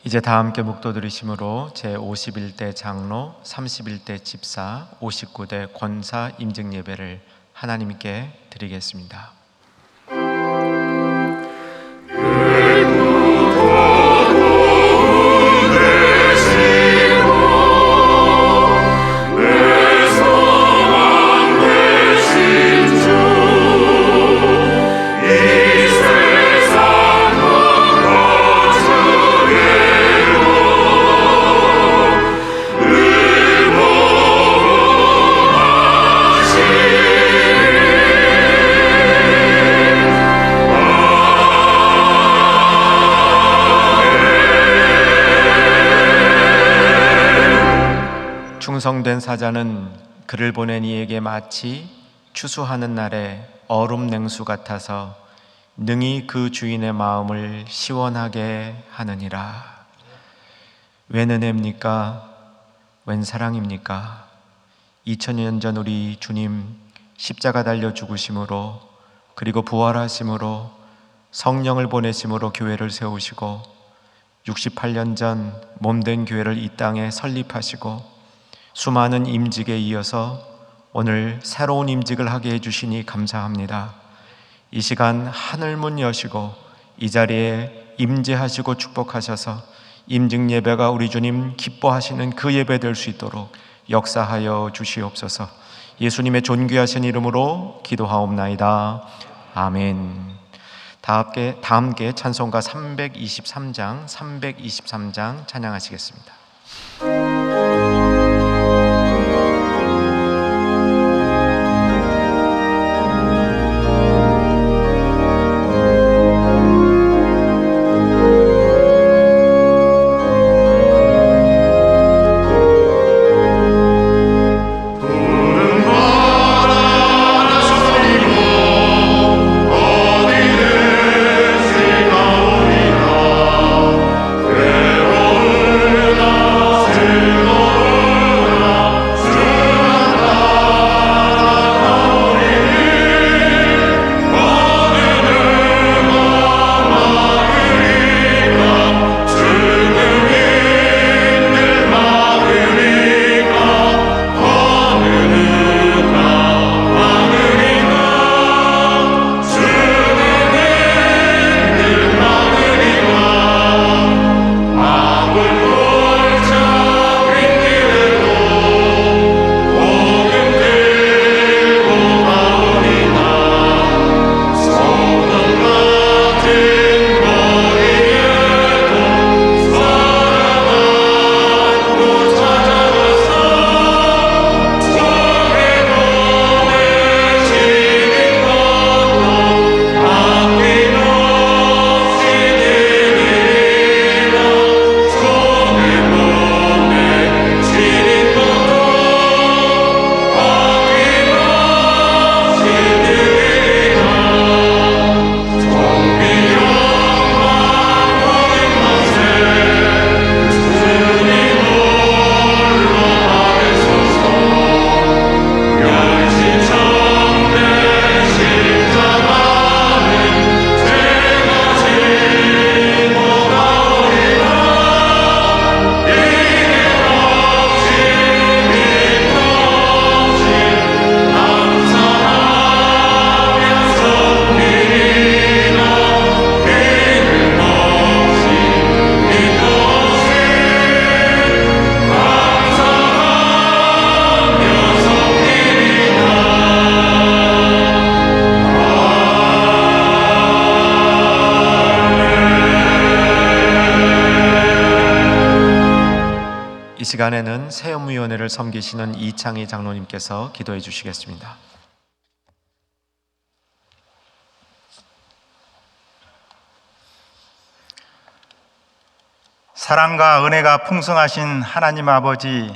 이제 다 함께 묵도 들으심으로 제51대 장로, 31대 집사, 59대 권사 임직 예배를 하나님께 드리겠습니다. 충성된 사자는 그를 보낸 이에게 마치 추수하는 날에 얼음 냉수 같아서 능히 그 주인의 마음을 시원하게 하느니라. 웬 은혜입니까? 웬 사랑입니까? 2000년 전 우리 주님 십자가 달려 죽으심으로, 그리고 부활하심으로, 성령을 보내심으로 교회를 세우시고, 68년 전 몸된 교회를 이 땅에 설립하시고, 수많은 임직에 이어서 오늘 새로운 임직을 하게 해주시니 감사합니다. 이 시간 하늘문 여시고 이 자리에 임재하시고 축복하셔서 임직 예배가 우리 주님 기뻐하시는 그 예배 될 수 있도록 역사하여 주시옵소서. 예수님의 존귀하신 이름으로 기도하옵나이다. 아멘. 다 함께 찬송가 323장 찬양하시겠습니다. 이 시간에는 세움위원회를 섬기시는 이창희 장로님께서 기도해 주시겠습니다. 사랑과 은혜가 풍성하신 하나님 아버지,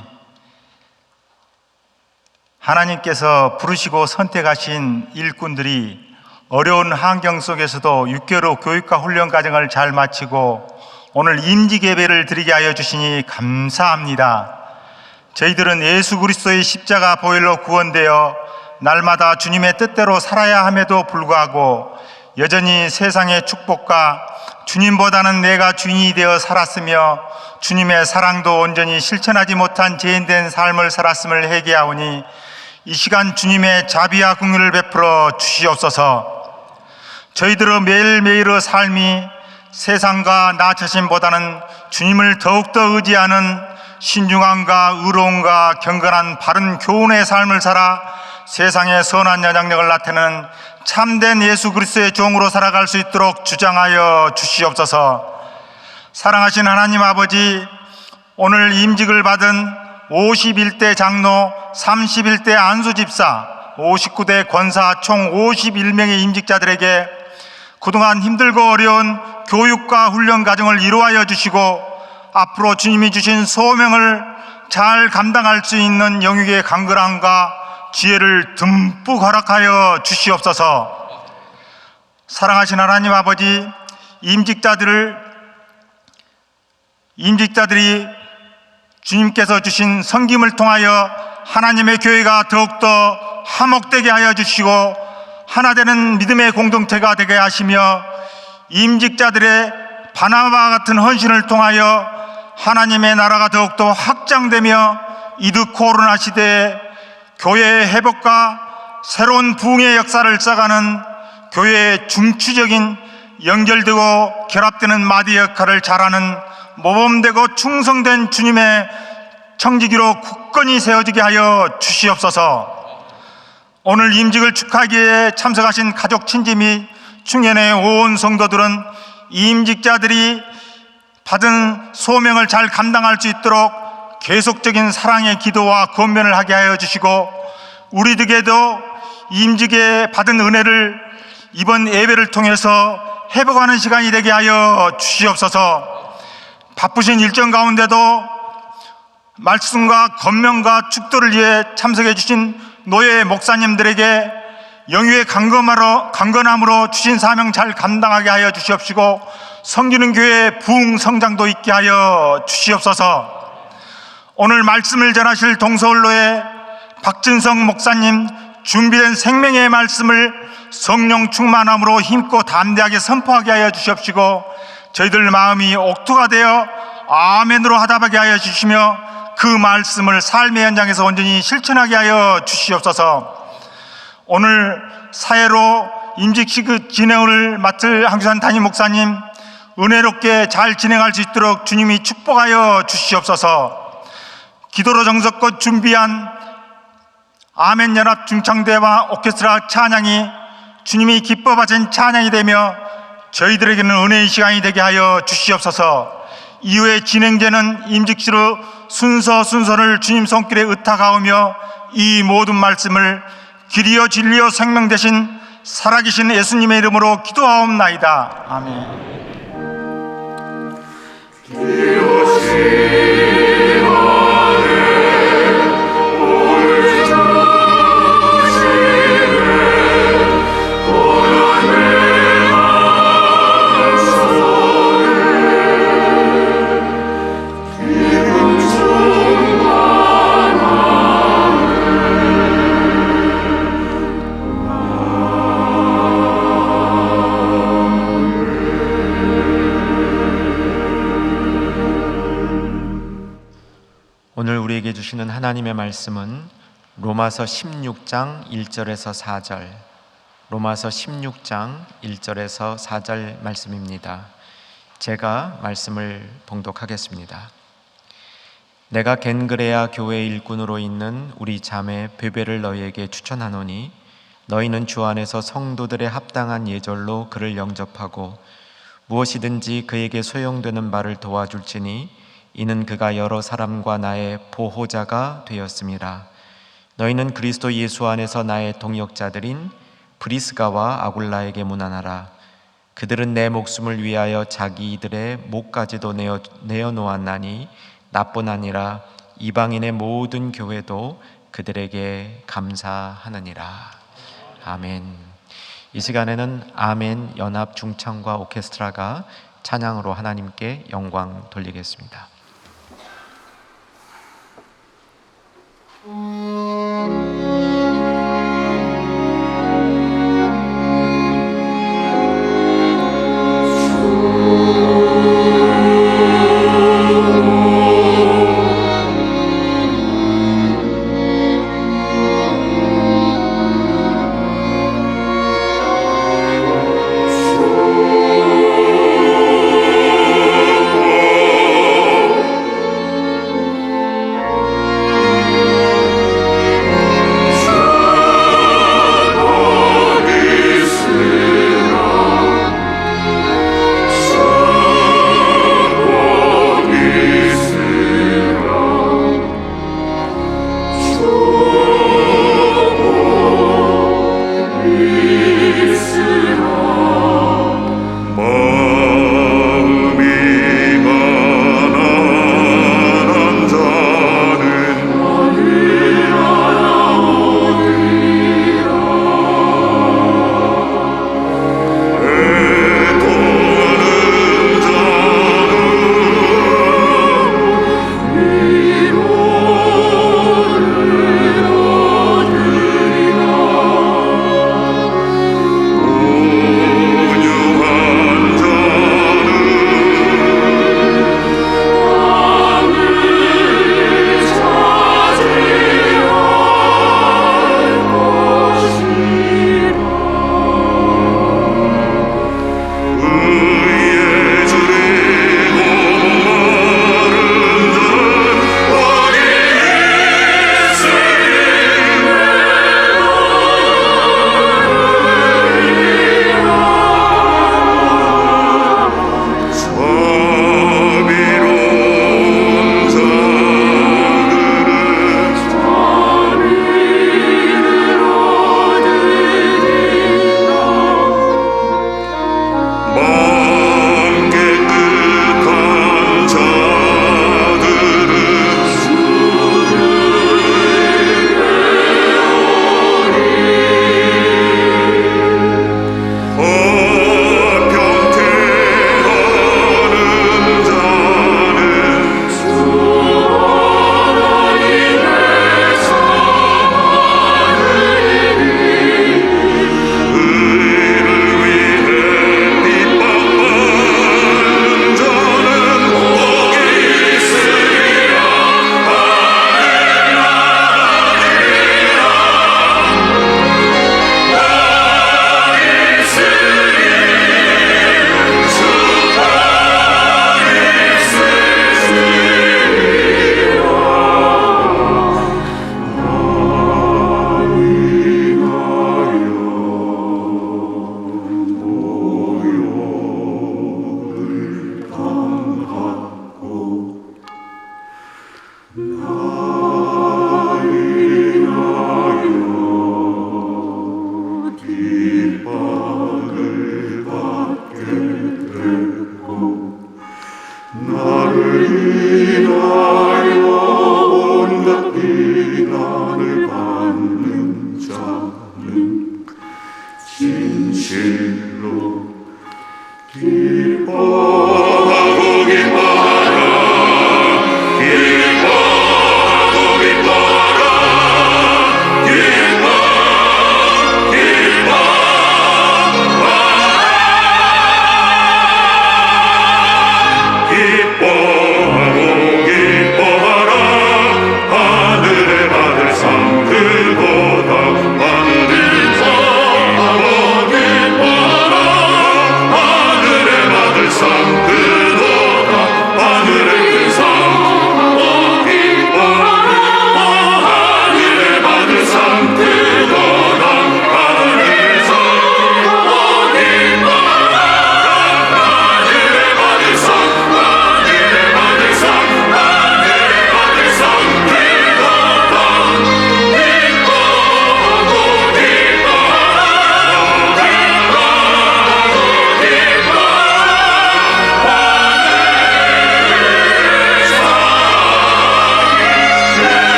하나님께서 부르시고 선택하신 일꾼들이 어려운 환경 속에서도 6개월 교육과 훈련 과정을 잘 마치고 오늘 임직 예배를 드리게 하여 주시니 감사합니다. 저희들은 예수 그리스도의 십자가 보혈로 구원되어 날마다 주님의 뜻대로 살아야 함에도 불구하고 여전히 세상의 축복과 주님보다는 내가 주인이 되어 살았으며 주님의 사랑도 온전히 실천하지 못한 죄인된 삶을 살았음을 회개하오니 이 시간 주님의 자비와 긍휼을 베풀어 주시옵소서. 저희들의 매일매일의 삶이 세상과 나 자신보다는 주님을 더욱더 의지하는 신중함과 의로움과 경건한 바른 교훈의 삶을 살아 세상의 선한 영향력을 나타내는 참된 예수 그리스도의 종으로 살아갈 수 있도록 주장하여 주시옵소서. 사랑하신 하나님 아버지, 오늘 임직을 받은 51대 장로, 31대 안수집사, 59대 권사 총 51명의 임직자들에게 그동안 힘들고 어려운 교육과 훈련 과정을 이루하여 주시고 앞으로 주님이 주신 소명을 잘 감당할 수 있는 영육의 강건함과 지혜를 듬뿍 허락하여 주시옵소서. 사랑하신 하나님 아버지, 임직자들이 주님께서 주신 섬김을 통하여 하나님의 교회가 더욱더 화목되게 하여 주시고 하나 되는 믿음의 공동체가 되게 하시며 임직자들의 바나바와 같은 헌신을 통하여 하나님의 나라가 더욱더 확장되며 이드 코로나 시대에 교회의 회복과 새로운 부흥의 역사를 쌓아가는 교회의 중추적인 연결되고 결합되는 마디 역할을 잘하는 모범되고 충성된 주님의 청지기로 굳건히 세워지게 하여 주시옵소서. 오늘 임직을 축하하기에 참석하신 가족 친지 및 충현의 온 성도들은 임직자들이 받은 소명을 잘 감당할 수 있도록 계속적인 사랑의 기도와 권면을 하게 하여 주시고 우리들에게도 임직에 받은 은혜를 이번 예배를 통해서 회복하는 시간이 되게 하여 주시옵소서. 바쁘신 일정 가운데도 말씀과 권면과 축도를 위해 참석해 주신 노예 목사님들에게 영유의 강건함으로 주신 사명 잘 감당하게 하여 주시옵시고 섬기는 교회의 부흥 성장도 있게 하여 주시옵소서. 오늘 말씀을 전하실 동서울로의 박진성 목사님 준비된 생명의 말씀을 성령 충만함으로 힘껏 담대하게 선포하게 하여 주시옵시고 저희들 마음이 옥토가 되어 아멘으로 화답하게 하여 주시며 그 말씀을 삶의 현장에서 온전히 실천하게 하여 주시옵소서. 오늘 사회로 임직식 진행을 맡을 한규산 담임 목사님 은혜롭게 잘 진행할 수 있도록 주님이 축복하여 주시옵소서. 기도로 정성껏 준비한 아멘 연합 중창대와 오케스트라 찬양이 주님이 기뻐 받으신 찬양이 되며 저희들에게는 은혜의 시간이 되게 하여 주시옵소서. 이후에 진행되는 임직시로 순서를 주님 손길에 의탁하오며 이 모든 말씀을 길이요 진리요 생명 되신 살아계신 예수님의 이름으로 기도하옵나이다. 아멘. 오늘 우리에게 주시는 하나님의 말씀은 로마서 16장 1절에서 4절, 로마서 16장 1절에서 4절 말씀입니다. 제가 말씀을 봉독하겠습니다. 내가 겐그레아 교회 일꾼으로 있는 우리 자매 베베를 너희에게 추천하노니 너희는 주 안에서 성도들의 합당한 예절로 그를 영접하고 무엇이든지 그에게 소용되는 바를 도와줄지니 이는 그가 여러 사람과 나의 보호자가 되었음이라. 너희는 그리스도 예수 안에서 나의 동역자들인 브리스가와 아굴라에게 문안하라. 그들은 내 목숨을 위하여 자기들의 목까지도 내어놓았나니 나뿐 아니라 이방인의 모든 교회도 그들에게 감사하느니라. 아멘. 이 시간에는 아멘 연합 중창과 오케스트라가 찬양으로 하나님께 영광 돌리겠습니다.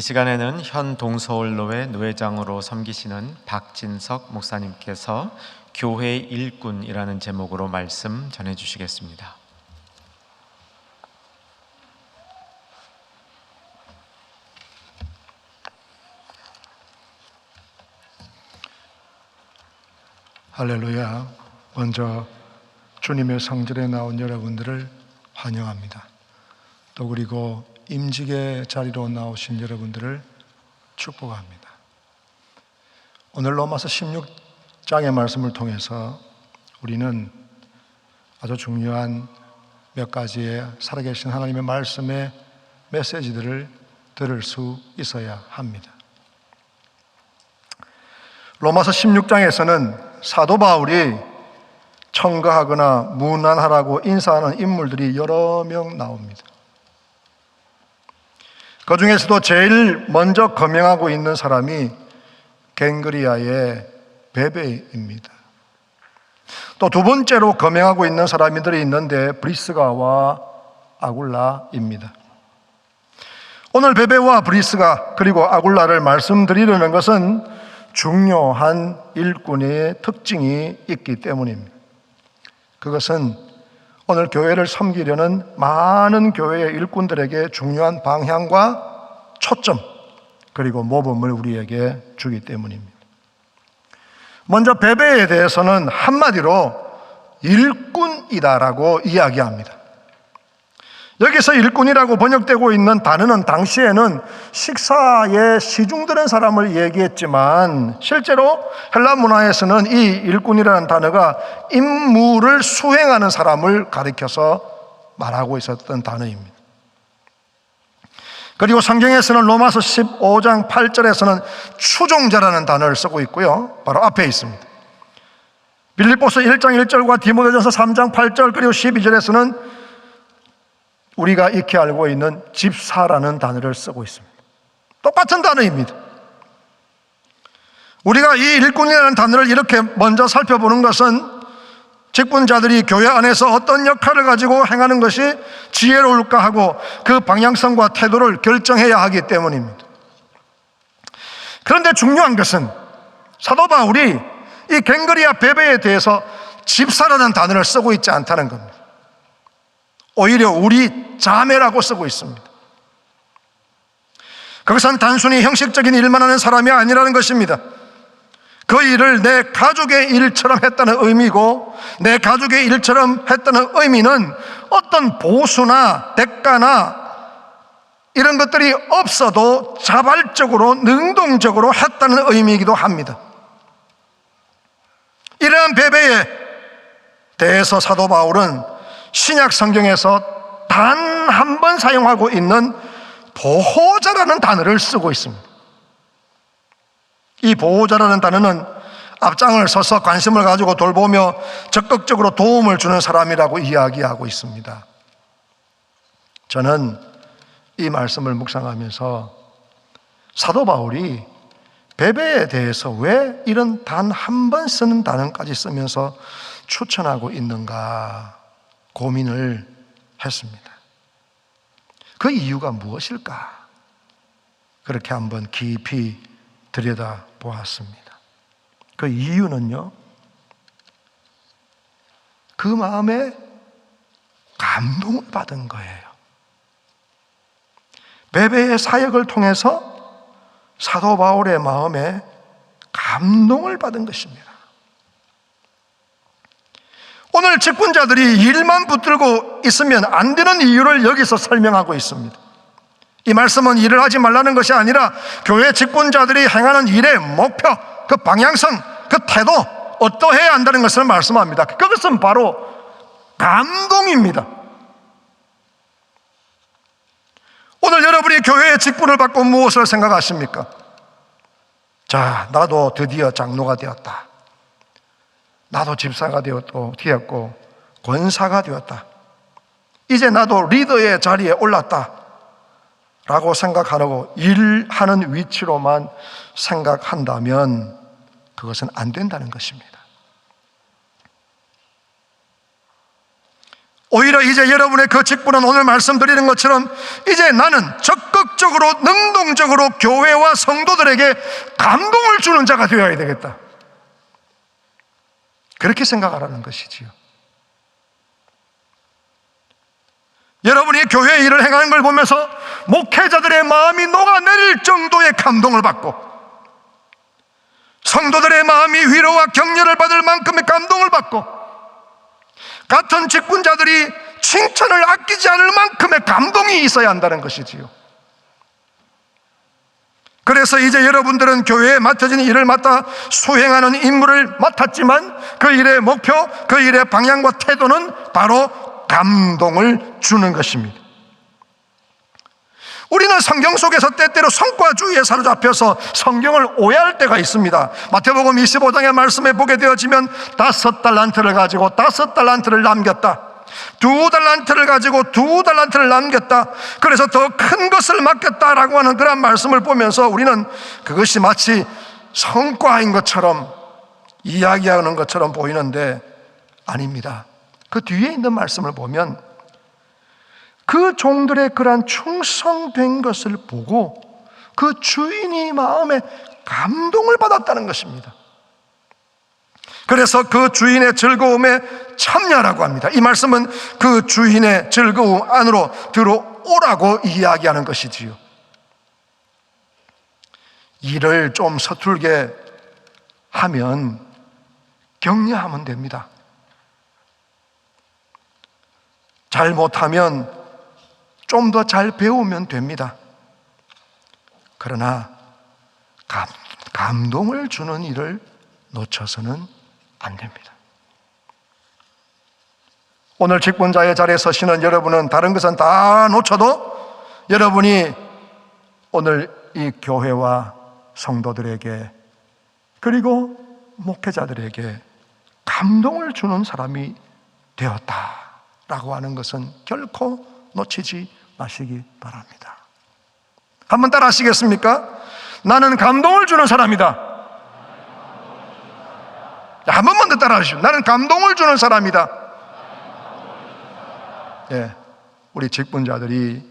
이 시간에는 현 동서울로회 노회장으로 섬기시는 박진석 목사님께서 교회 일꾼이라는 제목으로 말씀 전해 주시겠습니다. 할렐루야. 먼저 주님의 성전에 나온 여러분들을 환영합니다. 또 그리고 임직의 자리로 나오신 여러분들을 축복합니다. 오늘 로마서 16장의 말씀을 통해서 우리는 아주 중요한 몇 가지의 살아계신 하나님의 말씀의 메시지들을 들을 수 있어야 합니다. 로마서 16장에서는 사도 바울이 청가하거나 문안하라고 인사하는 인물들이 여러 명 나옵니다. 그 중에서도 제일 먼저 거명하고 있는 사람이 갱그리아의 베베입니다. 또 두 번째로 거명하고 있는 사람들이 있는데 브리스가와 아굴라입니다. 오늘 베베와 브리스가 그리고 아굴라를 말씀드리려는 것은 중요한 일꾼의 특징이 있기 때문입니다. 그것은 오늘 교회를 섬기려는 많은 교회의 일꾼들에게 중요한 방향과 초점 그리고 모범을 우리에게 주기 때문입니다. 먼저 베베에 대해서는 한마디로 일꾼이다라고 이야기합니다. 여기서 일꾼이라고 번역되고 있는 단어는 당시에는 식사에 시중드는 사람을 얘기했지만 실제로 헬라 문화에서는 이 일꾼이라는 단어가 임무를 수행하는 사람을 가리켜서 말하고 있었던 단어입니다. 그리고 성경에서는 로마서 15장 8절에서는 추종자라는 단어를 쓰고 있고요. 바로 앞에 있습니다. 빌립보서 1장 1절과 디모데전서 3장 8절 그리고 12절에서는 우리가 익히 알고 있는 집사라는 단어를 쓰고 있습니다. 똑같은 단어입니다. 우리가 이 일꾼이라는 단어를 이렇게 먼저 살펴보는 것은 직분자들이 교회 안에서 어떤 역할을 가지고 행하는 것이 지혜로울까 하고 그 방향성과 태도를 결정해야 하기 때문입니다. 그런데 중요한 것은 사도 바울이 이 갱그리아 베베에 대해서 집사라는 단어를 쓰고 있지 않다는 겁니다. 오히려 우리 자매라고 쓰고 있습니다. 그것은 단순히 형식적인 일만 하는 사람이 아니라는 것입니다. 그 일을 내 가족의 일처럼 했다는 의미고, 내 가족의 일처럼 했다는 의미는 어떤 보수나 대가나 이런 것들이 없어도 자발적으로 능동적으로 했다는 의미이기도 합니다. 이러한 배배에 대해서 사도 바울은 신약 성경에서 단 한 번 사용하고 있는 보호자라는 단어를 쓰고 있습니다. 이 보호자라는 단어는 앞장을 서서 관심을 가지고 돌보며 적극적으로 도움을 주는 사람이라고 이야기하고 있습니다. 저는 이 말씀을 묵상하면서 사도 바울이 배배에 대해서 왜 이런 단 한 번 쓰는 단어까지 쓰면서 추천하고 있는가 고민을 했습니다. 그 이유가 무엇일까? 그렇게 한번 깊이 들여다 보았습니다. 그 이유는요, 그 마음에 감동을 받은 거예요. 배배의 사역을 통해서 사도 바울의 마음에 감동을 받은 것입니다. 오늘 직분자들이 일만 붙들고 있으면 안 되는 이유를 여기서 설명하고 있습니다. 이 말씀은 일을 하지 말라는 것이 아니라 교회 직분자들이 행하는 일의 목표, 그 방향성, 그 태도 어떠해야 한다는 것을 말씀합니다. 그것은 바로 감동입니다. 오늘 여러분이 교회의 직분을 받고 무엇을 생각하십니까? 자, 나도 드디어 장로가 되었다. 나도 집사가 되었고 권사가 되었다. 이제 나도 리더의 자리에 올랐다 라고 생각하고 일하는 위치로만 생각한다면 그것은 안 된다는 것입니다. 오히려 이제 여러분의 그 직분은 오늘 말씀드리는 것처럼 이제 나는 적극적으로 능동적으로 교회와 성도들에게 감동을 주는 자가 되어야 되겠다, 그렇게 생각하라는 것이지요. 여러분이 교회 일을 행하는 걸 보면서 목회자들의 마음이 녹아내릴 정도의 감동을 받고 성도들의 마음이 위로와 격려를 받을 만큼의 감동을 받고 같은 직분자들이 칭찬을 아끼지 않을 만큼의 감동이 있어야 한다는 것이지요. 그래서 이제 여러분들은 교회에 맡겨진 일을 맡아 수행하는 임무를 맡았지만 그 일의 목표, 그 일의 방향과 태도는 바로 감동을 주는 것입니다. 우리는 성경 속에서 때때로 성과주의에 사로잡혀서 성경을 오해할 때가 있습니다. 마태복음 25장의 말씀에 보게 되어지면 5달란트를 가지고 5달란트를 남겼다, 2달란트를 가지고 2달란트를 남겼다, 그래서 더 큰 것을 맡겼다라고 하는 그런 말씀을 보면서 우리는 그것이 마치 성과인 것처럼 이야기하는 것처럼 보이는데 아닙니다. 그 뒤에 있는 말씀을 보면 그 종들의 그러한 충성된 것을 보고 그 주인이 마음에 감동을 받았다는 것입니다. 그래서 그 주인의 즐거움에 참여하라고 합니다. 이 말씀은 그 주인의 즐거움 안으로 들어오라고 이야기하는 것이지요. 일을 좀 서툴게 하면 격려하면 됩니다. 잘못하면 좀 더 잘 배우면 됩니다. 그러나 감동을 주는 일을 놓쳐서는 안 됩니다. 오늘 직분자의 자리에 서시는 여러분은 다른 것은 다 놓쳐도 여러분이 오늘 이 교회와 성도들에게 그리고 목회자들에게 감동을 주는 사람이 되었다라고 하는 것은 결코 놓치지 마시기 바랍니다. 한번 따라 하시겠습니까? 나는 감동을 주는 사람이다. 한 번만 더 따라 하시죠. 나는 감동을 주는 사람이다. 예, 우리 직분자들이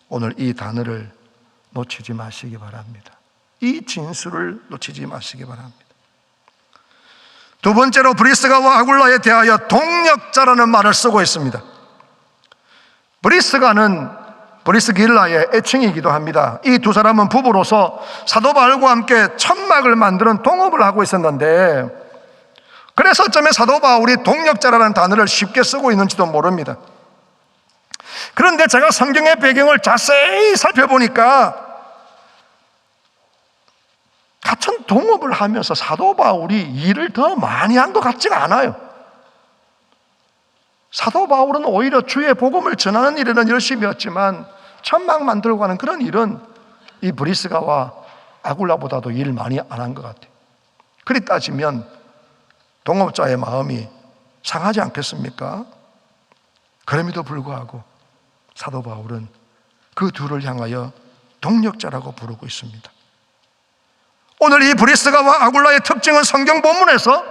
오늘 이 단어를 놓치지 마시기 바랍니다. 이 진수를 놓치지 마시기 바랍니다. 두 번째로 브리스가와 아굴라에 대하여 동력자라는 말을 쓰고 있습니다. 브리스가는 브리스길라의 애칭이기도 합니다. 이 두 사람은 부부로서 사도 바울과 함께 천막을 만드는 동업을 하고 있었는데, 그래서 어쩌면 사도 바울이 동력자라는 단어를 쉽게 쓰고 있는지도 모릅니다. 그런데 제가 성경의 배경을 자세히 살펴보니까 같은 동업을 하면서 사도 바울이 일을 더 많이 한 것 같지가 않아요. 사도 바울은 오히려 주의 복음을 전하는 일에는 열심히 했지만 천막 만들고 하는 그런 일은 이 브리스가와 아굴라보다도 일 많이 안 한 것 같아요. 그리 따지면 동업자의 마음이 상하지 않겠습니까? 그럼에도 불구하고 사도 바울은 그 둘을 향하여 동력자라고 부르고 있습니다. 오늘 이 브리스가와 아굴라의 특징은 성경 본문에서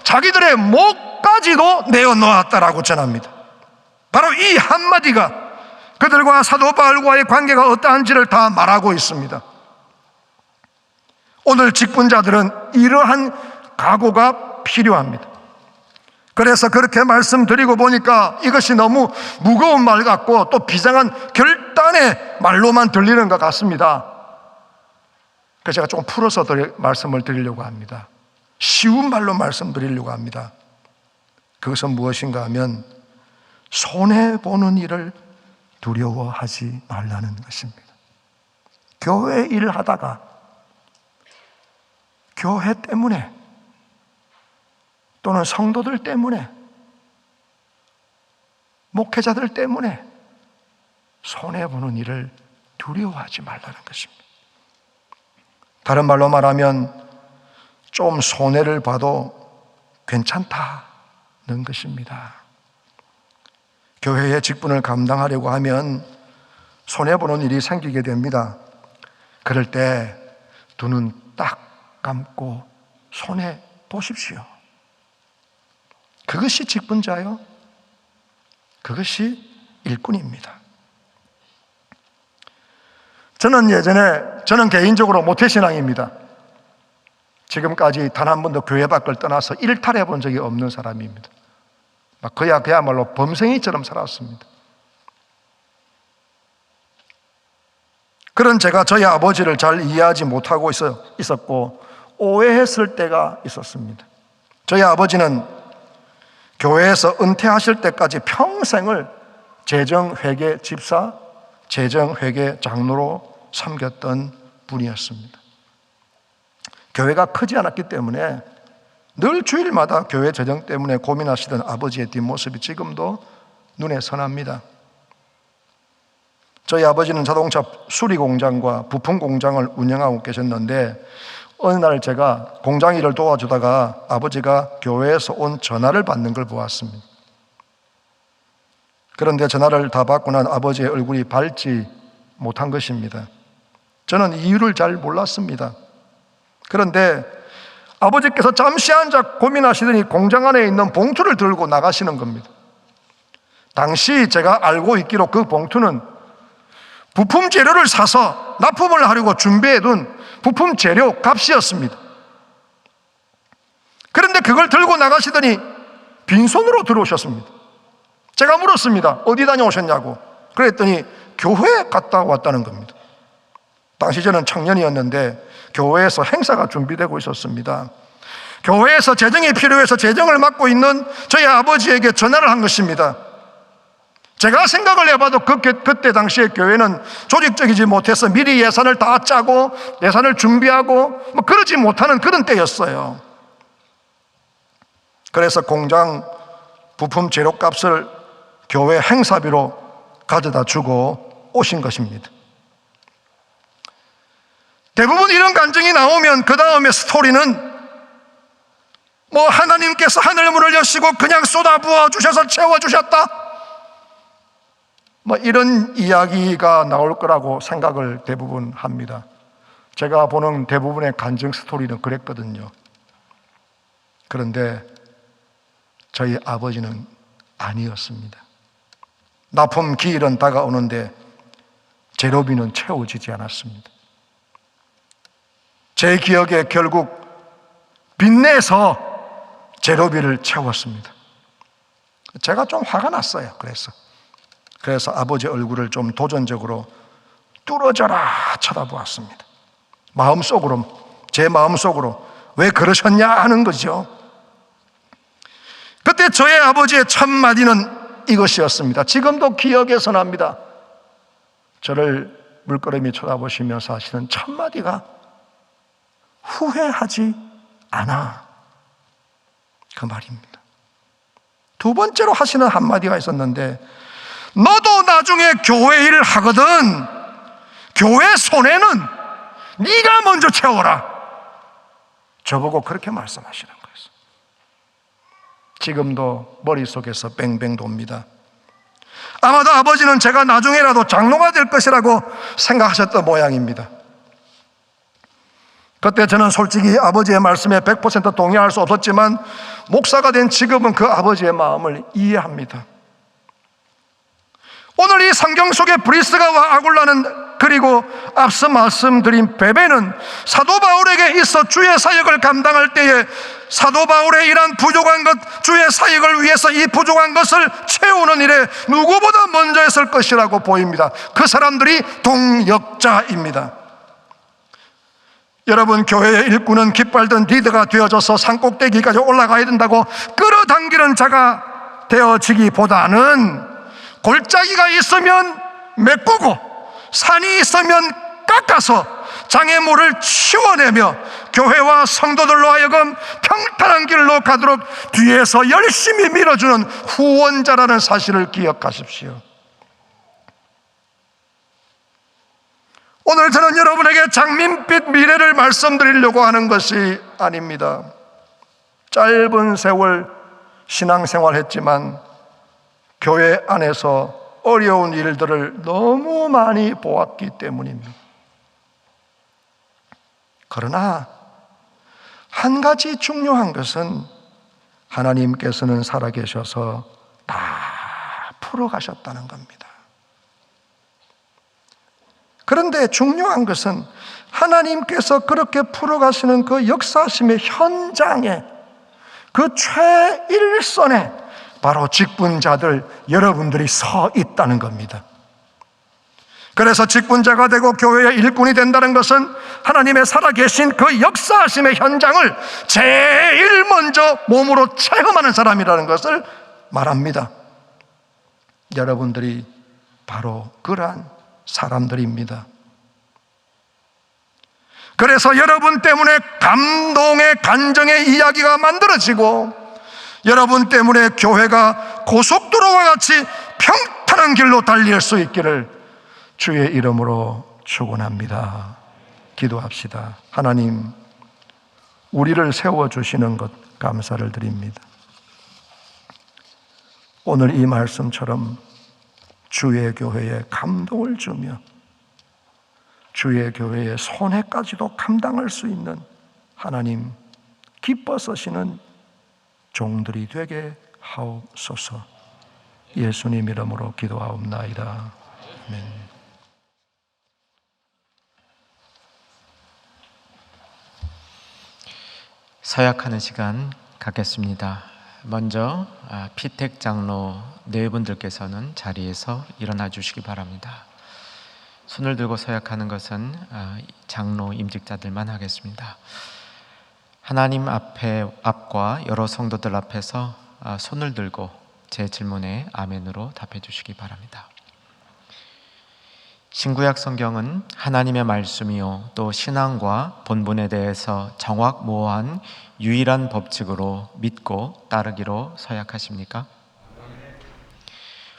자기들의 목까지도 내어놓았다라고 전합니다. 바로 이 한마디가 그들과 사도 바울과의 관계가 어떠한지를 다 말하고 있습니다. 오늘 직분자들은 이러한 각오가 필요합니다. 그래서 그렇게 말씀드리고 보니까 이것이 너무 무거운 말 같고 또 비장한 결단의 말로만 들리는 것 같습니다. 그래서 제가 조금 풀어서 말씀을 드리려고 합니다. 쉬운 말로 말씀드리려고 합니다. 그것은 무엇인가 하면 손해보는 일을 두려워하지 말라는 것입니다. 교회 일을 하다가 교회 때문에 또는 성도들 때문에 목회자들 때문에 손해보는 일을 두려워하지 말라는 것입니다. 다른 말로 말하면 좀 손해를 봐도 괜찮다는 것입니다. 교회의 직분을 감당하려고 하면 손해보는 일이 생기게 됩니다. 그럴 때 두 눈 딱 감고 손해 보십시오. 그것이 직분자요. 그것이 일꾼입니다. 저는 개인적으로 모태신앙입니다. 지금까지 단 한 번도 교회 밖을 떠나서 일탈해 본 적이 없는 사람입니다. 그야말로 범생이처럼 살았습니다. 그런 제가 저희 아버지를 잘 이해하지 못하고 있었고 오해했을 때가 있었습니다. 저희 아버지는 교회에서 은퇴하실 때까지 평생을 재정회계 집사, 재정회계 장로로 섬겼던 분이었습니다. 교회가 크지 않았기 때문에 늘 주일마다 교회 재정 때문에 고민하시던 아버지의 뒷모습이 지금도 눈에 선합니다. 저희 아버지는 자동차 수리 공장과 부품 공장을 운영하고 계셨는데 어느 날 제가 공장 일을 도와주다가 아버지가 교회에서 온 전화를 받는 걸 보았습니다. 그런데 전화를 다 받고 난 아버지의 얼굴이 밝지 못한 것입니다. 저는 이유를 잘 몰랐습니다. 그런데 아버지께서 잠시 앉아 고민하시더니 공장 안에 있는 봉투를 들고 나가시는 겁니다. 당시 제가 알고 있기로 그 봉투는 부품 재료를 사서 납품을 하려고 준비해둔 부품 재료 값이었습니다. 그런데 그걸 들고 나가시더니 빈손으로 들어오셨습니다. 제가 물었습니다. 어디 다녀오셨냐고. 그랬더니 교회에 갔다 왔다는 겁니다. 당시 저는 청년이었는데 교회에서 행사가 준비되고 있었습니다. 교회에서 재정이 필요해서 재정을 맡고 있는 저희 아버지에게 전화를 한 것입니다. 제가 생각을 해봐도 그때 당시에 교회는 조직적이지 못해서 미리 예산을 다 짜고 예산을 준비하고 그러지 못하는 그런 때였어요. 그래서 공장 부품 재료값을 교회 행사비로 가져다 주고 오신 것입니다. 대부분 이런 간증이 나오면 그 다음에 스토리는 하나님께서 하늘문을 여시고 그냥 쏟아부어 주셔서 채워주셨다, 이런 이야기가 나올 거라고 생각을 대부분 합니다. 제가 보는 대부분의 간증 스토리는 그랬거든요. 그런데 저희 아버지는 아니었습니다. 납품 기일은 다가오는데 재료비는 채워지지 않았습니다. 제 기억에 결국 빚내서 재료비를 채웠습니다. 제가 좀 화가 났어요. 그래서 아버지 얼굴을 좀 도전적으로 뚫어져라 쳐다보았습니다. 마음속으로, 제 마음속으로 왜 그러셨냐 하는 거죠. 그때 저의 아버지의 첫 마디는 이것이었습니다. 지금도 기억에서 납니다. 저를 물끄러미 쳐다보시면서 하시는 첫 마디가 후회하지 않아, 그 말입니다. 두 번째로 하시는 한마디가 있었는데, 너도 나중에 교회 일을 하거든 교회 손해는 네가 먼저 채워라. 저보고 그렇게 말씀하시는 거예요. 지금도 머릿속에서 뱅뱅 돕니다. 아마도 아버지는 제가 나중에라도 장로가 될 것이라고 생각하셨던 모양입니다. 그때 저는 솔직히 아버지의 말씀에 100% 동의할 수 없었지만 목사가 된 지금은 그 아버지의 마음을 이해합니다. 오늘 이 성경 속의 브리스가와 아굴라는, 그리고 앞서 말씀드린 베베는 사도 바울에게 있어 주의 사역을 감당할 때에 사도 바울의 이런 부족한 것, 주의 사역을 위해서 이 부족한 것을 채우는 일에 누구보다 먼저 했을 것이라고 보입니다. 그 사람들이 동역자입니다. 여러분, 교회의 일꾼은 깃발든 리더가 되어져서 산꼭대기까지 올라가야 된다고 끌어당기는 자가 되어지기보다는 골짜기가 있으면 메꾸고 산이 있으면 깎아서 장애물을 치워내며 교회와 성도들로 하여금 평탄한 길로 가도록 뒤에서 열심히 밀어주는 후원자라는 사실을 기억하십시오. 오늘 저는 여러분에게 장밋빛 미래를 말씀드리려고 하는 것이 아닙니다. 짧은 세월 신앙생활했지만 교회 안에서 어려운 일들을 너무 많이 보았기 때문입니다. 그러나 한 가지 중요한 것은 하나님께서는 살아계셔서 다 풀어가셨다는 겁니다. 그런데 중요한 것은 하나님께서 그렇게 풀어가시는 그 역사심의 현장에, 그 최일선에 바로 직분자들 여러분들이 서 있다는 겁니다. 그래서 직분자가 되고 교회의 일꾼이 된다는 것은 하나님의 살아계신 그 역사하심의 현장을 제일 먼저 몸으로 체험하는 사람이라는 것을 말합니다. 여러분들이 바로 그러한 사람들입니다. 그래서 여러분 때문에 감동의 간정의 이야기가 만들어지고, 여러분 때문에 교회가 고속도로와 같이 평탄한 길로 달릴 수 있기를 주의 이름으로 축원합니다. 기도합시다. 하나님, 우리를 세워주시는 것 감사를 드립니다. 오늘 이 말씀처럼 주의 교회에 감동을 주며 주의 교회의 손해까지도 감당할 수 있는 하나님, 기뻐 서시는 종들이 되게 하옵소서. 예수님 이름으로 기도하옵나이다. 아멘. 서약하는 시간 갖겠습니다. 먼저 피택 장로 네 분들께서는 자리에서 일어나 주시기 바랍니다. 손을 들고 서약하는 것은 장로 임직자들만 하겠습니다. 하나님 앞과 여러 성도들 앞에서 손을 들고 제 질문에 아멘으로 답해 주시기 바랍니다. 신구약 성경은 하나님의 말씀이요 또 신앙과 본분에 대해서 정확무오한 유일한 법칙으로 믿고 따르기로 서약하십니까?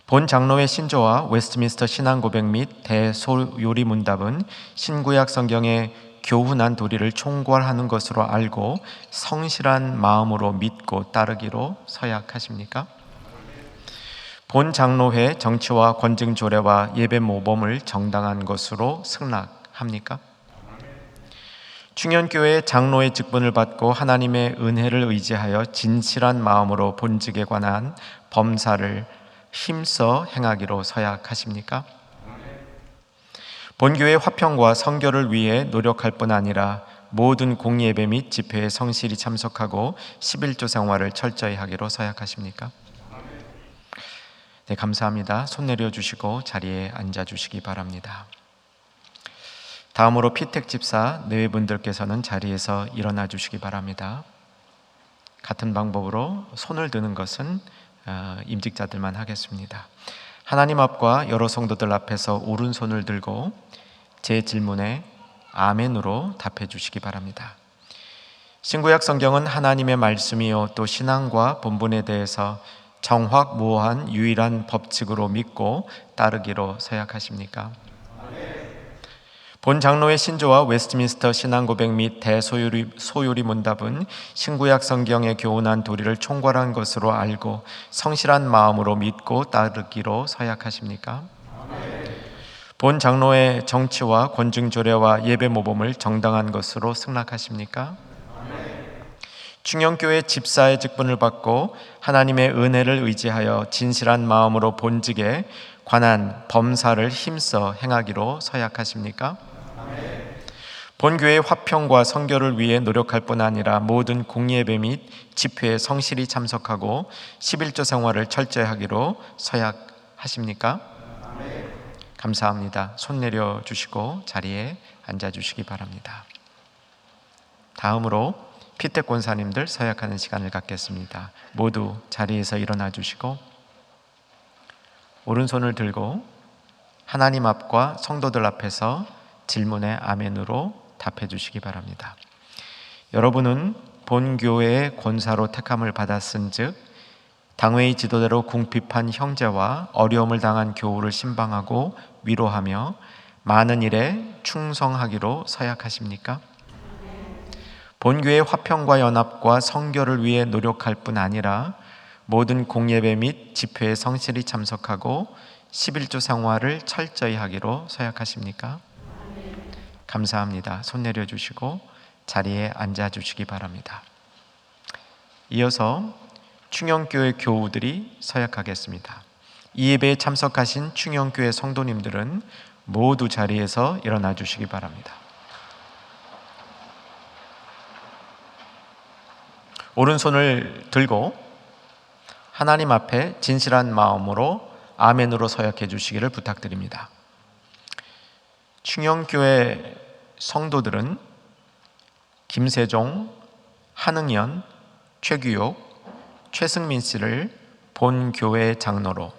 본 장로의 신조와 웨스트민스터 신앙고백 및 대소요리문답은 신구약 성경의 교훈한 도리를 총괄하는 것으로 알고 성실한 마음으로 믿고 따르기로 서약하십니까? 본 장로회 정치와 권증 조례와 예배 모범을 정당한 것으로 승낙합니까? 충현교회 장로의 직분을 받고 하나님의 은혜를 의지하여 진실한 마음으로 본직에 관한 범사를 힘써 행하기로 서약하십니까? 본교회 화평과 성결을 위해 노력할 뿐 아니라 모든 공예배 및 집회에 성실히 참석하고 11조 생활을 철저히 하기로 서약하십니까? 네, 감사합니다. 손 내려주시고 자리에 앉아주시기 바랍니다. 다음으로 피택 집사 내외분들께서는 자리에서 일어나 주시기 바랍니다. 같은 방법으로 손을 드는 것은 임직자들만 하겠습니다. 하나님 앞과 여러 성도들 앞에서 오른손을 들고 제 질문에 아멘으로 답해 주시기 바랍니다. 신구약 성경은 하나님의 말씀이요 또 신앙과 본분에 대해서 정확무오한 유일한 법칙으로 믿고 따르기로 서약하십니까? 본 장로의 신조와 웨스트민스터 신앙고백 및 대소요리 문답은 신구약 성경의 교훈한 도리를 총괄한 것으로 알고 성실한 마음으로 믿고 따르기로 서약하십니까? 본 장로의 정치와 권증조례와 예배 모범을 정당한 것으로 승낙하십니까? 충영교회 집사의 직분을 받고 하나님의 은혜를 의지하여 진실한 마음으로 본직에 관한 범사를 힘써 행하기로 서약하십니까? 본교회의 화평과 선교를 위해 노력할 뿐 아니라 모든 공예배 및 집회에 성실히 참석하고 11조 생활을 철저히 하기로 서약하십니까? 감사합니다. 손 내려주시고 자리에 앉아주시기 바랍니다. 다음으로 피택 권사님들 서약하는 시간을 갖겠습니다. 모두 자리에서 일어나 주시고 오른손을 들고 하나님 앞과 성도들 앞에서 질문에 아멘으로 답해 주시기 바랍니다. 여러분은 본교회의 권사로 택함을 받았은즉 당회의 지도대로 궁핍한 형제와 어려움을 당한 교우를 신방하고 위로하며 많은 일에 충성하기로 서약하십니까? 본교회의 화평과 연합과 선교를 위해 노력할 뿐 아니라 모든 공예배 및 집회에 성실히 참석하고 11조 생활을 철저히 하기로 서약하십니까? 감사합니다. 손 내려주시고 자리에 앉아주시기 바랍니다. 이어서 충영교회 교우들이 서약하겠습니다. 이 예배에 참석하신 충영교회 성도님들은 모두 자리에서 일어나 주시기 바랍니다. 오른손을 들고 하나님 앞에 진실한 마음으로 아멘으로 서약해 주시기를 부탁드립니다. 충영교회 성도들은 김세종, 한응연, 최규옥, 최승민 씨를 본교회 장로로,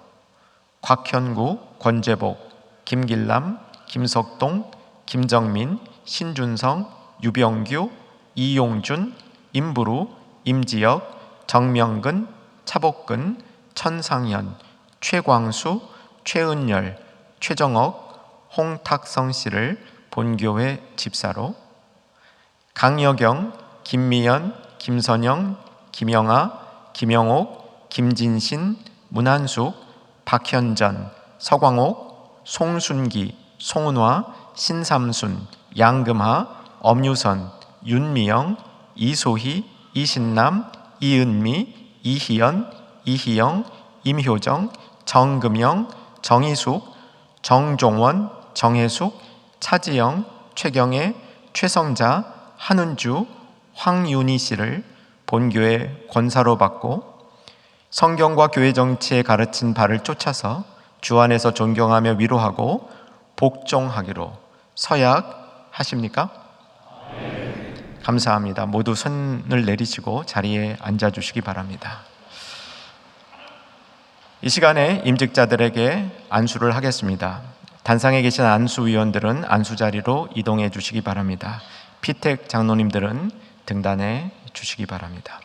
곽현구, 권재복, 김길남, 김석동, 김정민, 신준성, 유병규, 이용준, 임부루, 임지혁, 정명근, 차복근, 천상현, 최광수, 최은열, 최정옥, 홍탁성 씨를 본교회 집사로, 강여경, 김미연, 김선영, 김영아, 김영옥, 김진신, 문한숙, 박현전, 서광옥, 송순기, 송은화, 신삼순, 양금하, 엄유선, 윤미영, 이소희, 이신남, 이은미, 이희연, 이희영, 임효정, 정금영, 정희숙, 정종원, 정혜숙, 차지영, 최경애, 최성자, 한은주, 황윤희 씨를 본교회 권사로 받고 성경과 교회 정치에 가르친 바를 쫓아서 주 안에서 존경하며 위로하고 복종하기로 서약하십니까? 감사합니다. 모두 손을 내리시고 자리에 앉아주시기 바랍니다. 이 시간에 임직자들에게 안수를 하겠습니다. 단상에 계신 안수위원들은 안수 자리로 이동해 주시기 바랍니다. 피택 장로님들은 등단해 주시기 바랍니다.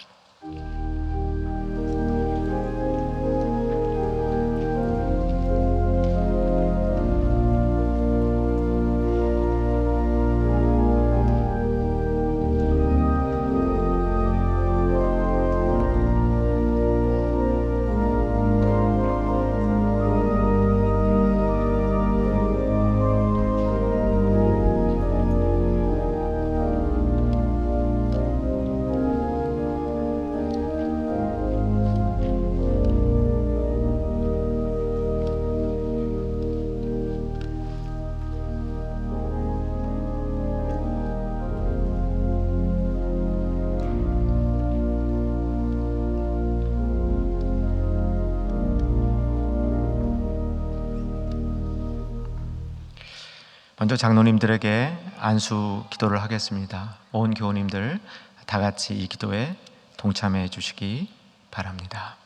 먼저 장로님들에게 안수 기도를 하겠습니다. 온 교우님들 다 같이 이 기도에 동참해 주시기 바랍니다.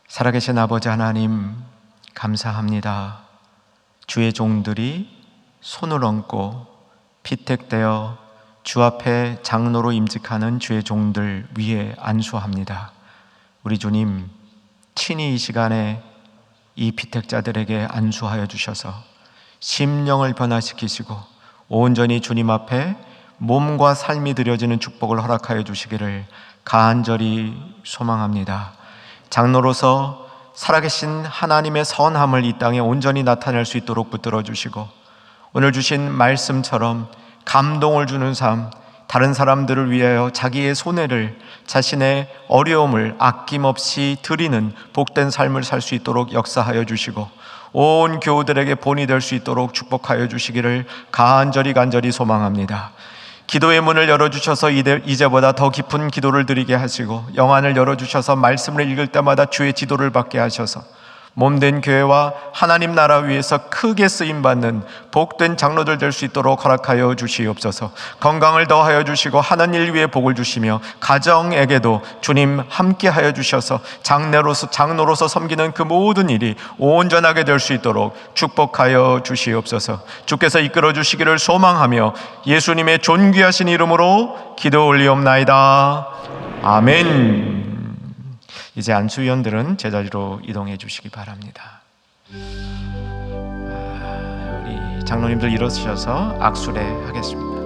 살아계신 아버지 하나님, 감사합니다. 주의 종들이 손을 얹고 피택되어 주 앞에 장로로 임직하는 주의 종들 위에 안수합니다. 우리 주님, 친히 이 시간에 이 피택자들에게 안수하여 주셔서 심령을 변화시키시고 온전히 주님 앞에 몸과 삶이 드려지는 축복을 허락하여 주시기를 간절히 소망합니다. 장로로서 살아계신 하나님의 선함을 이 땅에 온전히 나타낼 수 있도록 붙들어 주시고, 오늘 주신 말씀처럼 감동을 주는 삶, 다른 사람들을 위하여 자기의 손해를, 자신의 어려움을 아낌없이 드리는 복된 삶을 살 수 있도록 역사하여 주시고, 온 교우들에게 본이 될 수 있도록 축복하여 주시기를 간절히 소망합니다. 기도의 문을 열어주셔서 이제보다 더 깊은 기도를 드리게 하시고, 영안을 열어주셔서 말씀을 읽을 때마다 주의 지도를 받게 하셔서 몸된 교회와 하나님 나라 위에서 크게 쓰임받는 복된 장로들 될 수 있도록 허락하여 주시옵소서. 건강을 더하여 주시고 하는 일 위에 복을 주시며 가정에게도 주님 함께하여 주셔서 장로로서 섬기는 그 모든 일이 온전하게 될 수 있도록 축복하여 주시옵소서. 주께서 이끌어 주시기를 소망하며 예수님의 존귀하신 이름으로 기도 올리옵나이다. 아멘. 이제 안수위원들은 제자리로 이동해 주시기 바랍니다. 우리 장로님들 일어서셔서 악수례 하겠습니다.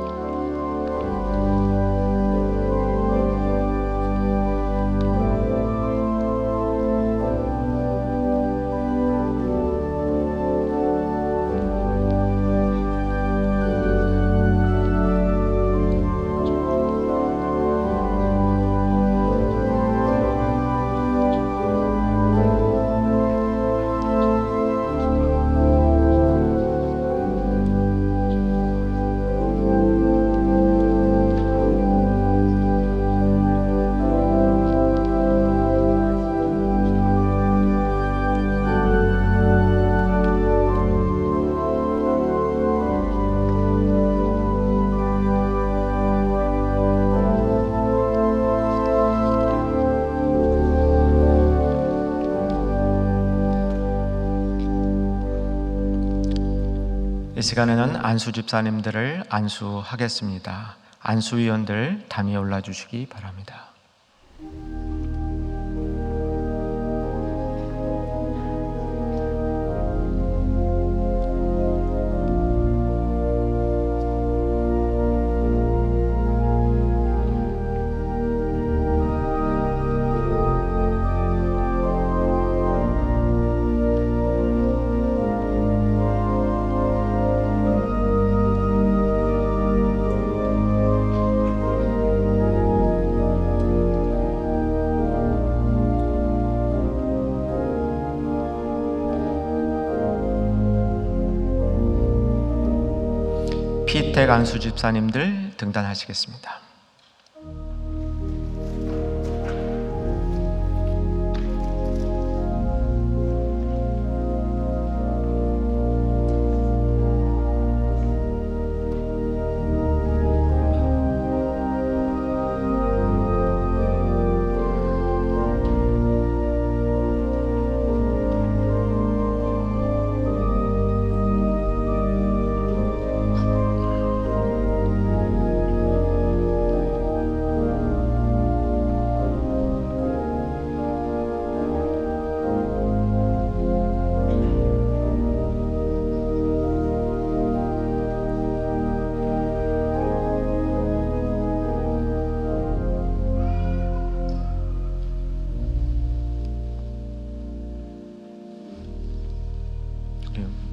이 시간에는 안수 집사님들을 안수하겠습니다. 안수위원들 단위에 올라주시기 바랍니다. 피택 안수 집사님들 등단하시겠습니다.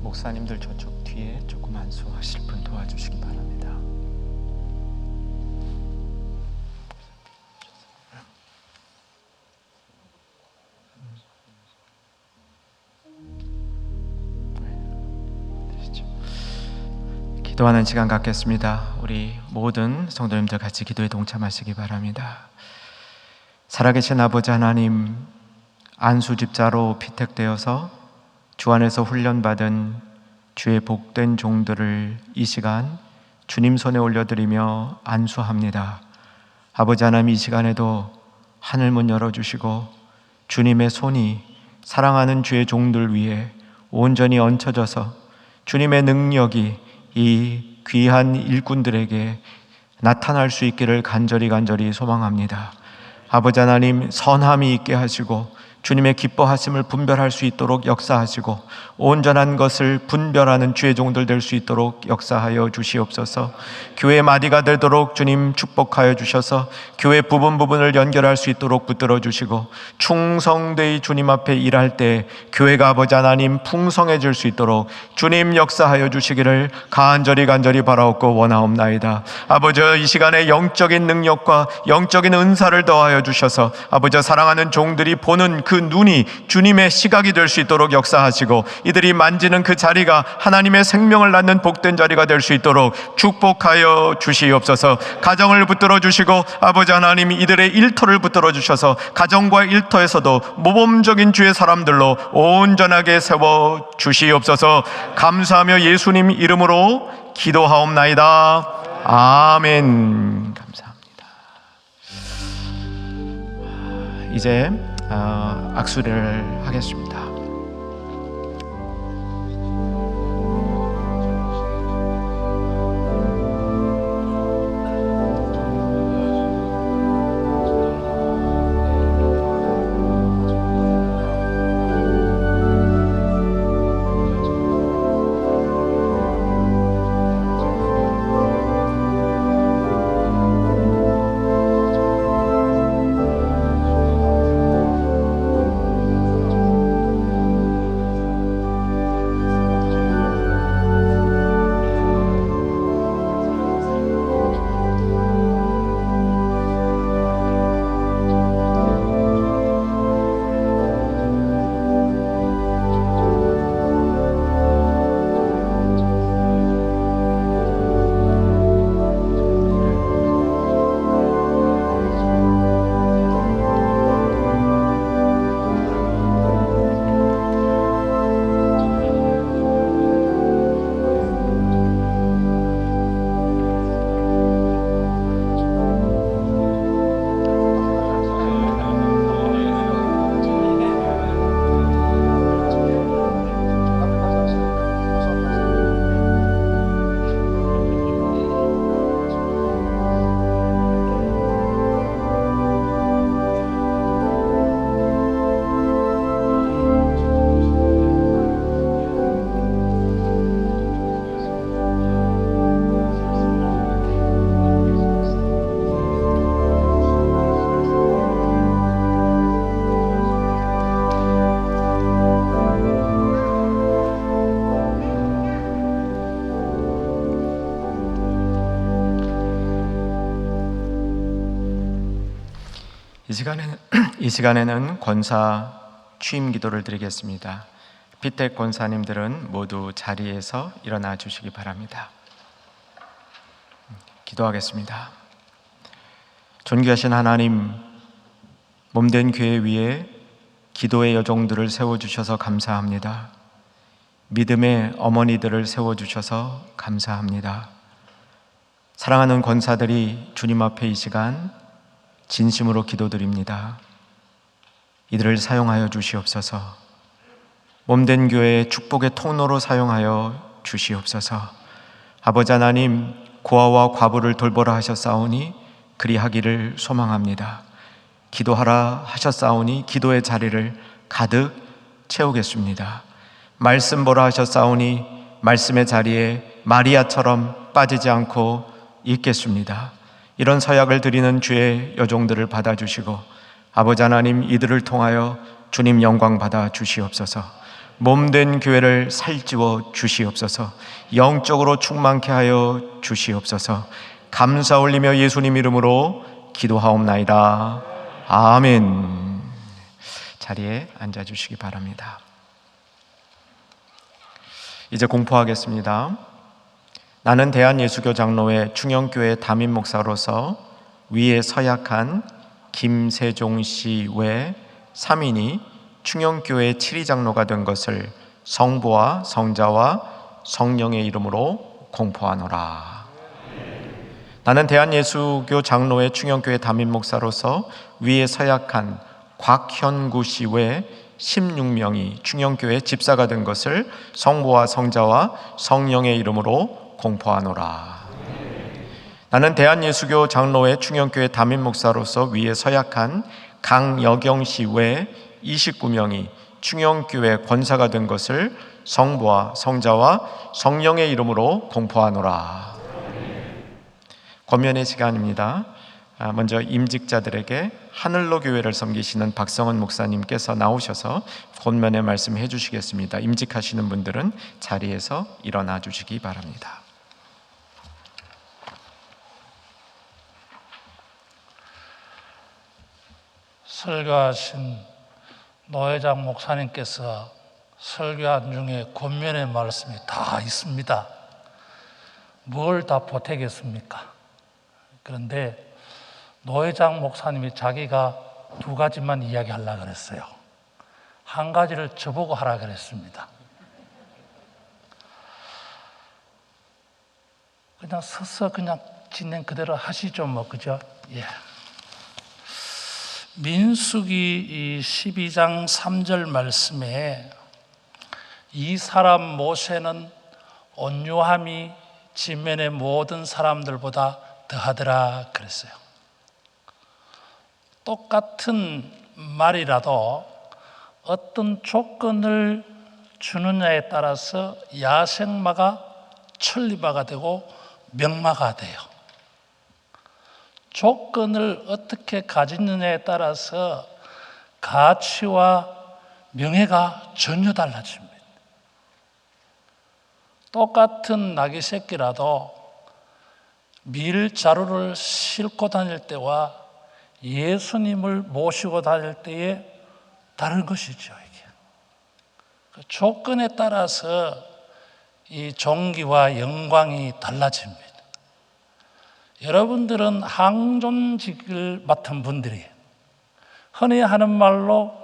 목사님들 저쪽 뒤에 조금 안수하실 분 도와주시기 바랍니다. 기도하는 시간 갖겠습니다. 우리 모든 성도님들 같이 기도에 동참하시기 바랍니다. 살아계신 아버지 하나님, 안수집자로 피택되어서 주 안에서 훈련받은 주의 복된 종들을 이 시간 주님 손에 올려드리며 안수합니다. 아버지 하나님, 이 시간에도 하늘문 열어주시고 주님의 손이 사랑하는 주의 종들 위에 온전히 얹혀져서 주님의 능력이 이 귀한 일꾼들에게 나타날 수 있기를 간절히 소망합니다. 아버지 하나님, 선함이 있게 하시고 주님의 기뻐하심을 분별할 수 있도록 역사하시고 온전한 것을 분별하는 주의 종들 될 수 있도록 역사하여 주시옵소서. 교회 마디가 되도록 주님 축복하여 주셔서 교회 부분을 연결할 수 있도록 붙들어 주시고 충성되이 주님 앞에 일할 때 교회가 아버지 하나님 풍성해질 수 있도록 주님 역사하여 주시기를 간절히 바라옵고 원하옵나이다. 아버지, 이 시간에 영적인 능력과 영적인 은사를 더하여 주셔서 아버지, 사랑하는 종들이 보는 그 눈이 주님의 시각이 될 수 있도록 역사하시고 이들이 만지는 그 자리가 하나님의 생명을 낳는 복된 자리가 될 수 있도록 축복하여 주시옵소서. 가정을 붙들어 주시고 아버지 하나님, 이들의 일터를 붙들어 주셔서 가정과 일터에서도 모범적인 주의 사람들로 온전하게 세워 주시옵소서. 감사하며 예수님 이름으로 기도하옵나이다. 아멘. 감사합니다. 이제 악수를 하겠습니다. 이 시간에는 권사 취임 기도를 드리겠습니다. 피택 권사님들은 모두 자리에서 일어나 주시기 바랍니다. 기도하겠습니다. 존귀하신 하나님, 몸된 교회 위에 기도의 여종들을 세워주셔서 감사합니다. 믿음의 어머니들을 세워주셔서 감사합니다. 사랑하는 권사들이 주님 앞에 이 시간 진심으로 기도드립니다. 이들을 사용하여 주시옵소서. 몸된 교회의 축복의 통로로 사용하여 주시옵소서. 아버지 하나님, 고아와 과부를 돌보라 하셨사오니 그리하기를 소망합니다. 기도하라 하셨사오니 기도의 자리를 가득 채우겠습니다. 말씀 보라 하셨사오니 말씀의 자리에 마리아처럼 빠지지 않고 있겠습니다. 이런 서약을 드리는 주의 여종들을 받아주시고 아버지 하나님, 이들을 통하여 주님 영광 받아 주시옵소서. 몸된 교회를 살찌워 주시옵소서. 영적으로 충만케 하여 주시옵소서. 감사 올리며 예수님 이름으로 기도하옵나이다. 아멘. 자리에 앉아주시기 바랍니다. 이제 공포하겠습니다. 나는 대한예수교 장로회 충영교회 담임 목사로서 위에 서약한 김세종 씨 외 3인이 충영교회 7위 장로가 된 것을 성부와 성자와 성령의 이름으로 공포하노라. 나는 대한예수교 장로회 충영교회 담임 목사로서 위에 서약한 곽현구 씨 외 16명이 충영교회 집사가 된 것을 성부와 성자와 성령의 이름으로 공포하노라. 나는 대한예수교 장로회 충영교회 담임 목사로서 위에 서약한 강여경 씨 외 29명이 충영교회 권사가 된 것을 성부와 성자와 성령의 이름으로 공포하노라. 권면의 시간입니다. 먼저 임직자들에게 하늘로 교회를 섬기시는 박성은 목사님께서 나오셔서 권면의 말씀 해주시겠습니다. 임직하시는 분들은 자리에서 일어나 주시기 바랍니다. 설교하신 노회장 목사님께서 설교한 중에 권면의 말씀이 다 있습니다. 뭘 다 보태겠습니까? 그런데 노회장 목사님이 자기가 2가지만 이야기하려고 그랬어요. 1가지를 저보고 하라 그랬습니다. 그냥 서서 그냥 진행 그대로 하시죠, 뭐, 그죠? 예. 민수기 12장 3절 말씀에 이 사람 모세는 온유함이 지면의 모든 사람들보다 더하더라 그랬어요. 똑같은 말이라도 어떤 조건을 주느냐에 따라서 야생마가 천리마가 되고 명마가 돼요. 조건을 어떻게 가지느냐에 따라서 가치와 명예가 전혀 달라집니다. 똑같은 나귀 새끼라도 밀자루를 싣고 다닐 때와 예수님을 모시고 다닐 때에 다른 것이죠. 이게 그 조건에 따라서 이 존귀와 영광이 달라집니다. 여러분들은 항존직을 맡은 분들이에요. 흔히 하는 말로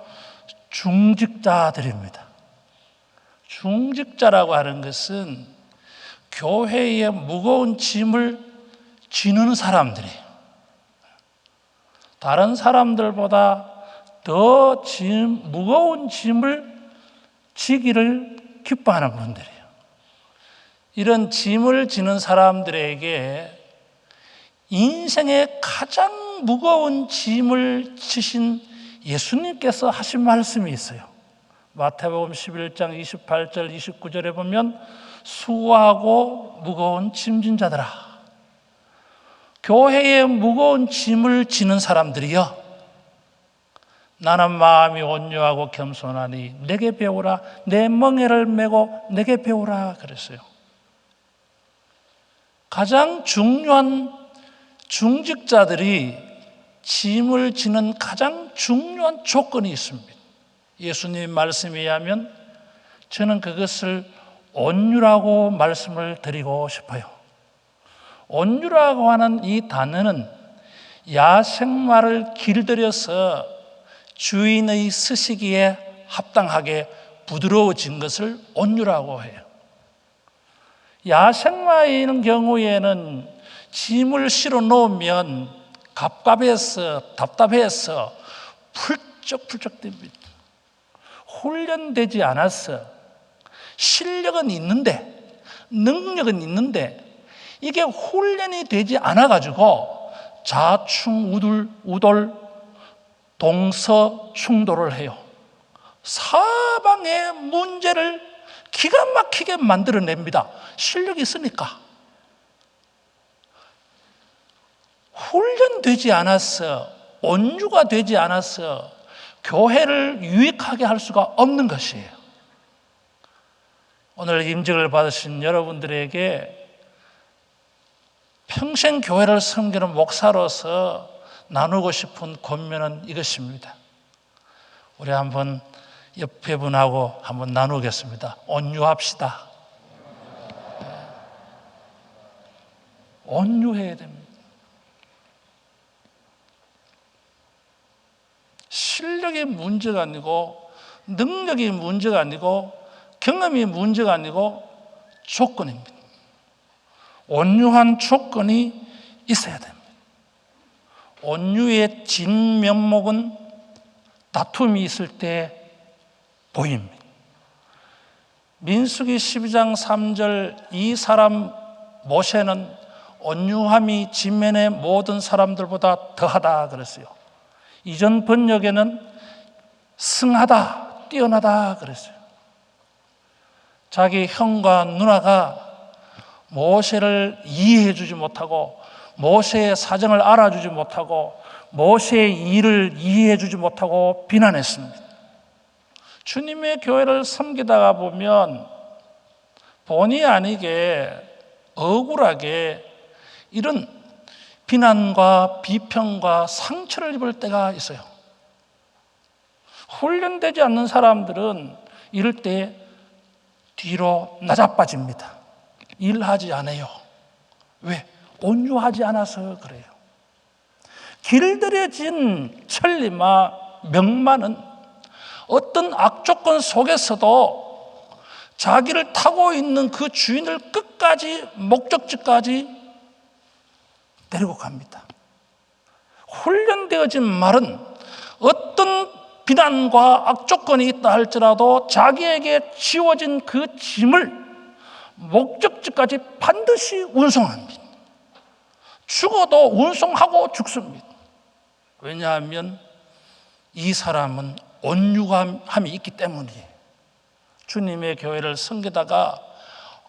중직자들입니다. 중직자라고 하는 것은 교회의 무거운 짐을 지는 사람들이에요. 다른 사람들보다 더 무거운 짐을 지기를 기뻐하는 분들이에요. 이런 짐을 지는 사람들에게 인생의 가장 무거운 짐을 지신 예수님께서 하신 말씀이 있어요. 마태복음 11장 28절 29절에 보면 수고하고 무거운 짐진 자들아, 교회의 무거운 짐을 지는 사람들이여, 나는 마음이 온유하고 겸손하니 내게 배우라, 내 멍에를 메고 내게 배우라 그랬어요. 가장 중요한 중직자들이 짐을 지는 가장 중요한 조건이 있습니다. 예수님 말씀에 의하면 저는 그것을 온유라고 말씀을 드리고 싶어요. 온유라고 하는 이 단어는 야생마를 길들여서 주인의 쓰시기에 합당하게 부드러워진 것을 온유라고 해요. 야생마인 경우에는 짐을 실어 놓으면 갑갑해서 답답해서 풀쩍풀쩍 됩니다. 훈련되지 않아서 실력은 있는데, 능력은 있는데 이게 훈련이 되지 않아가지고 좌충우돌 동서충돌을 해요. 사방의 문제를 기가 막히게 만들어냅니다. 실력이 있으니까. 훈련되지 않아서, 온유가 되지 않아서 교회를 유익하게 할 수가 없는 것이에요. 오늘 임직을 받으신 여러분들에게 평생 교회를 섬기는 목사로서 나누고 싶은 권면은 이것입니다. 우리 한번 옆에 분하고 한번 나누겠습니다. 온유합시다. 온유해야 됩니다. 실력이 문제가 아니고, 능력이 문제가 아니고, 경험이 문제가 아니고, 조건입니다. 온유한 조건이 있어야 됩니다. 온유의 진면목은 다툼이 있을 때 보입니다. 민수기 12장 3절 이 사람 모세는 온유함이 진면의 모든 사람들보다 더하다 그랬어요. 이전 번역에는 승하다, 뛰어나다 그랬어요. 자기 형과 누나가 모세를 이해해 주지 못하고 모세의 사정을 알아주지 못하고 모세의 일을 이해해 주지 못하고 비난했습니다. 주님의 교회를 섬기다가 보면 본의 아니게 억울하게 이런 비난과 비평과 상처를 입을 때가 있어요. 훈련되지 않는 사람들은 이럴 때 뒤로 나자빠집니다. 일하지 않아요. 왜? 온유하지 않아서 그래요. 길들여진 천리마 명마는 어떤 악조건 속에서도 자기를 타고 있는 그 주인을 끝까지 목적지까지 데리고 갑니다. 훈련되어진 말은 어떤 비난과 악조건이 있다 할지라도 자기에게 지워진 그 짐을 목적지까지 반드시 운송합니다. 죽어도 운송하고 죽습니다. 왜냐하면 이 사람은 온유함이 있기 때문이에요. 주님의 교회를 섬기다가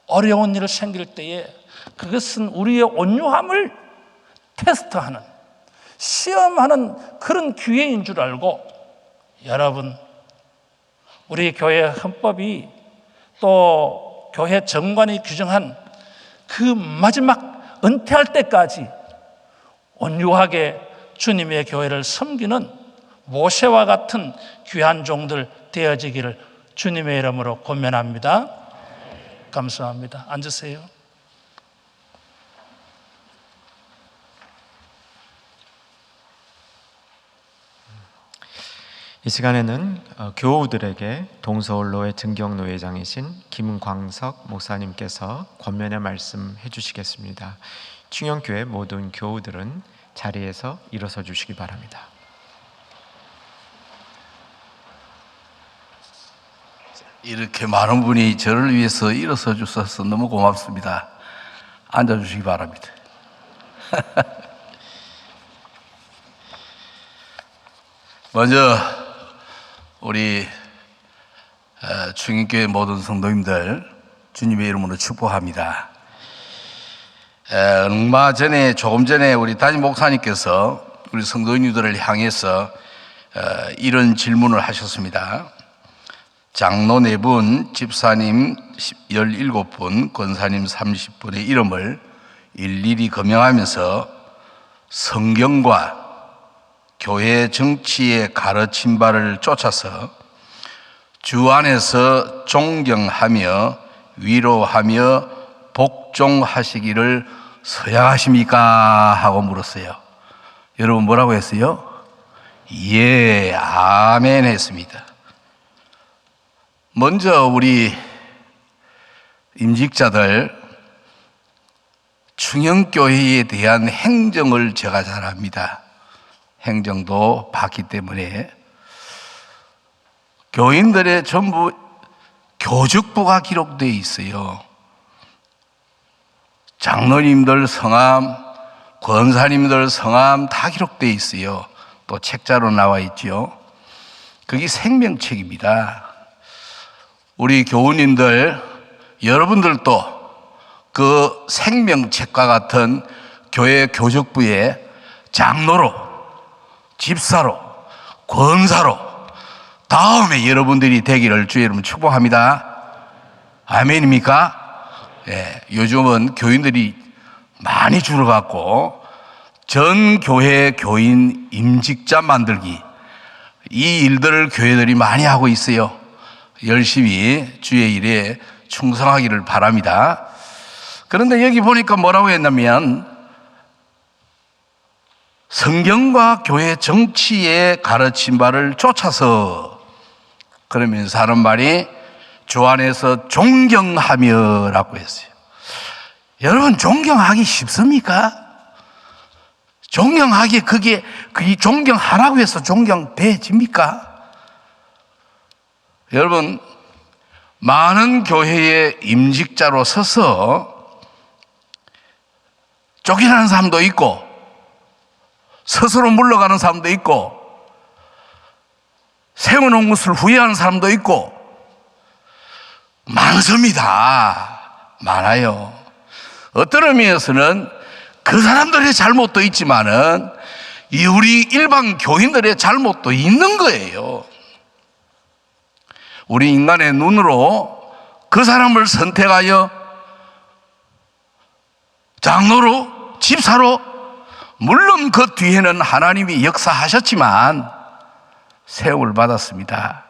어려운 일이 생길 때에 그것은 우리의 온유함을 테스트하는, 시험하는 그런 기회인 줄 알고, 여러분, 우리 교회 헌법이 또 교회 정관이 규정한 그 마지막 은퇴할 때까지 온유하게 주님의 교회를 섬기는 모세와 같은 귀한 종들 되어지기를 주님의 이름으로 권면합니다. 감사합니다. 앉으세요. 이 시간에는 교우들에게 동서울로의 증경노회장이신 김광석 목사님께서 권면의 말씀 해주시겠습니다. 충영교회 모든 교우들은 자리에서 일어서 주시기 바랍니다. 이렇게 많은 분이 저를 위해서 일어서 주셔서 너무 고맙습니다. 앉아주시기 바랍니다. 먼저 우리 충인교회 모든 성도님들 주님의 이름으로 축복합니다. 얼마 전에, 조금 전에 우리 담임 목사님께서 우리 성도님들을 향해서 이런 질문을 하셨습니다. 장로 4분, 집사님 17분, 권사님 30분의 이름을 일일이 거명하면서 성경과 교회 정치의 가르침 바를 쫓아서 주 안에서 존경하며 위로하며 복종하시기를 서약하십니까? 하고 물었어요. 여러분 뭐라고 했어요? 예, 아멘 했습니다. 먼저 우리 임직자들 충영교회에 대한 행정을 제가 잘 압니다. 행정도 봤기 때문에 교인들의 전부 교직부가 기록되어 있어요. 장로님들 성함, 권사님들 성함 다 기록되어 있어요. 또 책자로 나와 있죠. 그게 생명책입니다. 우리 교우님들, 여러분들도 그 생명책과 같은 교회 교직부에 장로로, 집사로, 권사로 다음에 여러분들이 되기를 주의 이름으로 축복합니다. 아멘입니까? 예, 요즘은 교인들이 많이 줄어갖고 전 교회 교인 임직자 만들기, 이 일들을 교회들이 많이 하고 있어요. 열심히 주의 일에 충성하기를 바랍니다. 그런데 여기 보니까 뭐라고 했냐면 성경과 교회 정치의 가르침 바를 쫓아서, 그러면서 하는 말이 주 안에서 존경하며라고 했어요. 여러분, 존경하기 쉽습니까? 존경하기, 그게 존경하라고 해서 존경돼집니까? 여러분, 많은 교회의 임직자로 서서 쫓겨나는 사람도 있고, 스스로 물러가는 사람도 있고, 세워놓은 것을 후회하는 사람도 있고, 많습니다. 많아요. 어떤 의미에서는 그 사람들의 잘못도 있지만은 우리 일반 교인들의 잘못도 있는 거예요. 우리 인간의 눈으로 그 사람을 선택하여 장로로, 집사로, 물론 그 뒤에는 하나님이 역사하셨지만 세움을 받았습니다.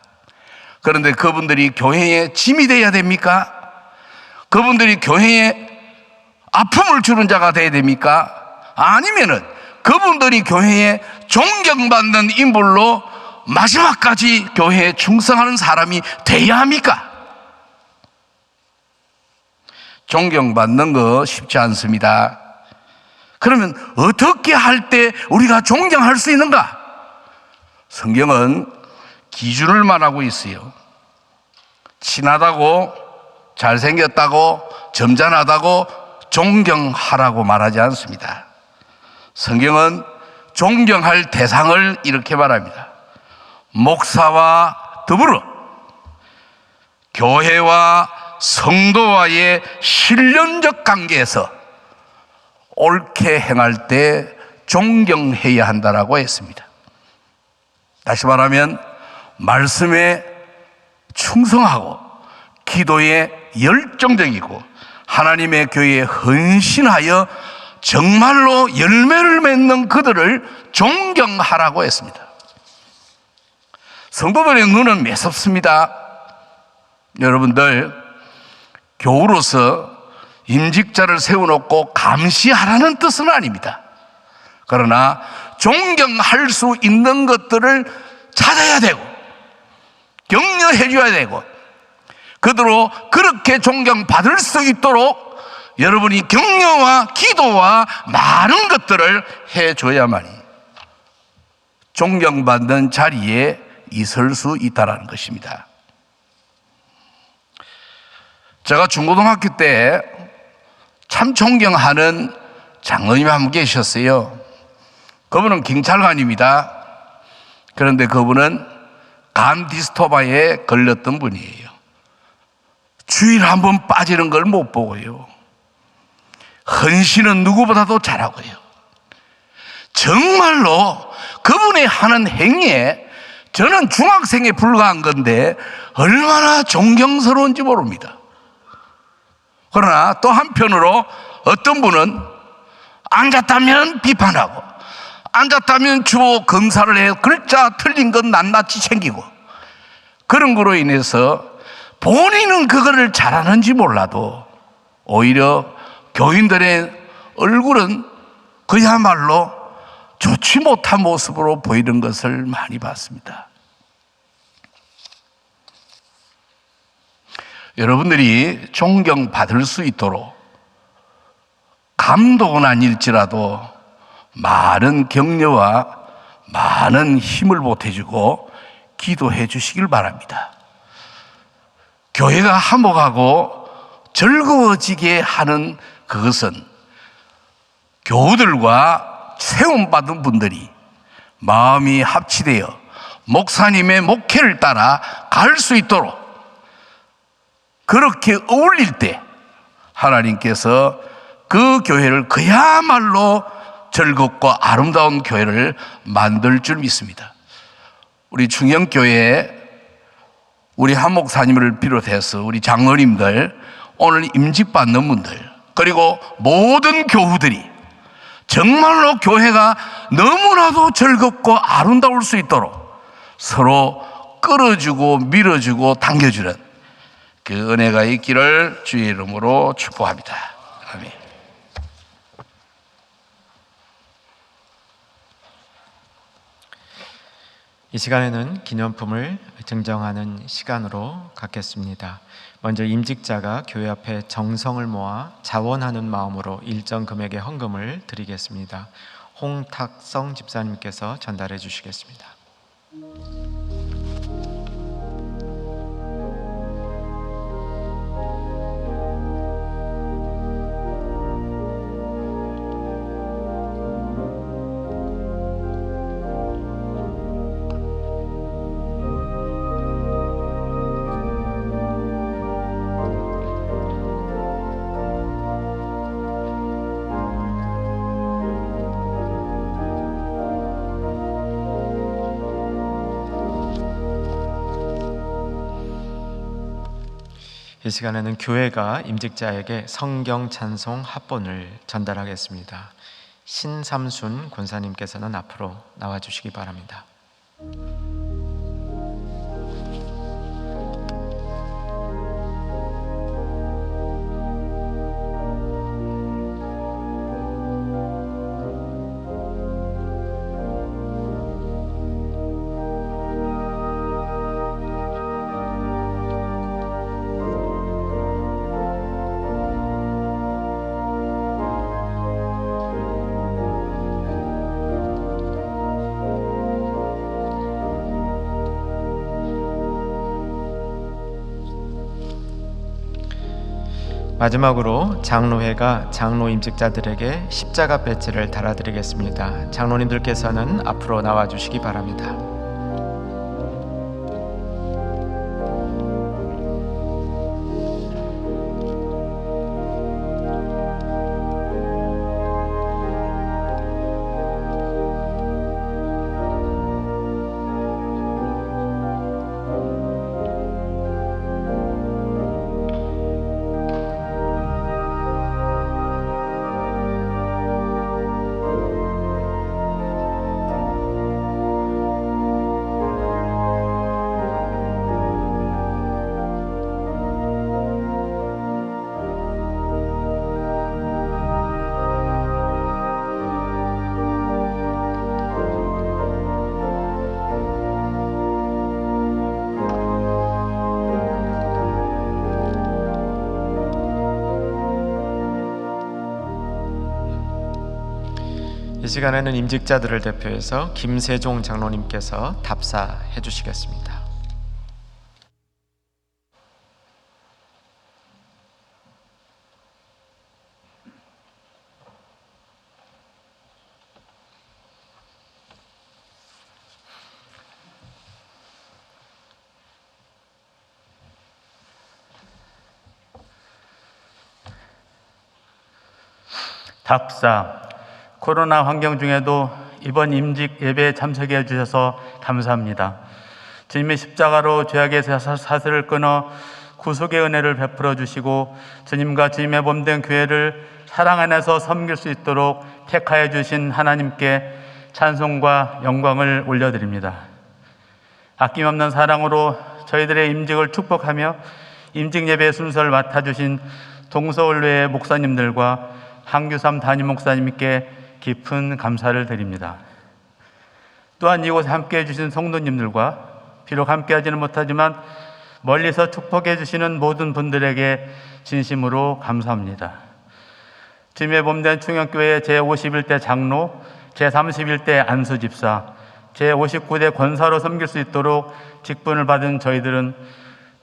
그런데 그분들이 교회에 짐이 되어야 됩니까? 그분들이 교회에 아픔을 주는 자가 되어야 됩니까? 아니면은 그분들이 교회에 존경받는 인물로 마지막까지 교회에 충성하는 사람이 되어야 합니까? 존경받는 거 쉽지 않습니다. 그러면 어떻게 할 때 우리가 존경할 수 있는가? 성경은 기준을 말하고 있어요. 친하다고, 잘생겼다고, 점잖하다고 존경하라고 말하지 않습니다. 성경은 존경할 대상을 이렇게 말합니다. 목사와 더불어 교회와 성도와의 신령적 관계에서 옳게 행할 때 존경해야 한다라고 했습니다. 다시 말하면 말씀에 충성하고 기도에 열정적이고 하나님의 교회에 헌신하여 정말로 열매를 맺는 그들을 존경하라고 했습니다. 성도들의 눈은 매섭습니다. 여러분들, 교우로서 임직자를 세워놓고 감시하라는 뜻은 아닙니다. 그러나 존경할 수 있는 것들을 찾아야 되고 격려해 줘야 되고 그대로 그렇게 존경받을 수 있도록 여러분이 격려와 기도와 많은 것들을 해줘야만이 존경받는 자리에 있을 수 있다는 것입니다. 제가 중고등학교 때 참 존경하는 장로님이 한 분 계셨어요. 그분은 경찰관입니다. 그런데 그분은 간 디스토바에 걸렸던 분이에요. 주일 한 번 빠지는 걸 못 보고요. 헌신은 누구보다도 잘하고요. 정말로 그분이 하는 행위에 저는 중학생에 불과한 건데 얼마나 존경스러운지 모릅니다. 그러나 또 한편으로 어떤 분은 앉았다면 비판하고 앉았다면 주어 검사를 해요. 글자 틀린 건 낱낱이 챙기고 그런 거로 인해서 본인은 그거를 잘하는지 몰라도 오히려 교인들의 얼굴은 그야말로 좋지 못한 모습으로 보이는 것을 많이 봤습니다. 여러분들이 존경받을 수 있도록 감독은 아닐지라도 많은 격려와 많은 힘을 보태주고 기도해 주시길 바랍니다. 교회가 화목하고 즐거워지게 하는 그것은 교우들과 세움받은 분들이 마음이 합치되어 목사님의 목회를 따라 갈 수 있도록 그렇게 어울릴 때 하나님께서 그 교회를 그야말로 즐겁고 아름다운 교회를 만들 줄 믿습니다. 우리 충영교회에 우리 한 목사님을 비롯해서 우리 장로님들, 오늘 임직받는 분들, 그리고 모든 교우들이 정말로 교회가 너무나도 즐겁고 아름다울 수 있도록 서로 끌어주고 밀어주고 당겨주는 그 은혜가 있기를 주의 이름으로 축복합니다. 아멘. 이 시간에는 기념품을 증정하는 시간으로 갖겠습니다. 먼저 임직자가 교회 앞에 정성을 모아 자원하는 마음으로 일정 금액의 헌금을 드리겠습니다. 홍탁성 집사님께서 전달해 주시겠습니다. 이 시간에는 교회가 임직자에게 성경 찬송 합본을 전달하겠습니다. 신삼순 권사님께서는 앞으로 나와주시기 바랍니다. 마지막으로 장로회가 장로 임직자들에게 십자가 배지를 달아드리겠습니다. 장로님들께서는 앞으로 나와주시기 바랍니다. 이 시간에는 임직자들을 대표해서 김세종 장로님께서 답사해 주시겠습니다. 답사. 코로나 환경 중에도 이번 임직 예배에 참석해 주셔서 감사합니다. 주님의 십자가로 죄악의 사슬을 끊어 구속의 은혜를 베풀어 주시고 주님과 주님의 몸된 교회를 사랑 안에서 섬길 수 있도록 택하여 주신 하나님께 찬송과 영광을 올려드립니다. 아낌없는 사랑으로 저희들의 임직을 축복하며 임직 예배 순서를 맡아주신 동서울회 목사님들과 한규삼 담임 목사님께 깊은 감사를 드립니다. 또한 이곳에 함께해 주신 성도님들과 비록 함께하지는 못하지만 멀리서 축복해 주시는 모든 분들에게 진심으로 감사합니다. 주님의 몸된 충영교회 제51대 장로, 제31대 안수집사, 제59대 권사로 섬길 수 있도록 직분을 받은 저희들은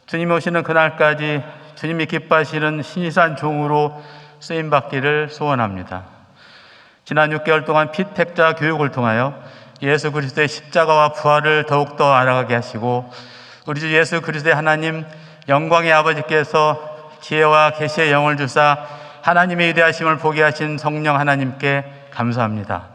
주님이 오시는 그날까지 주님이 기뻐하시는 신실한 종으로 쓰임받기를 소원합니다. 지난 6개월 동안 피택자 교육을 통하여 예수 그리스도의 십자가와 부활을 더욱더 알아가게 하시고 우리 주 예수 그리스도의 하나님 영광의 아버지께서 지혜와 계시의 영을 주사 하나님의 위대하심을 보게 하신 성령 하나님께 감사합니다.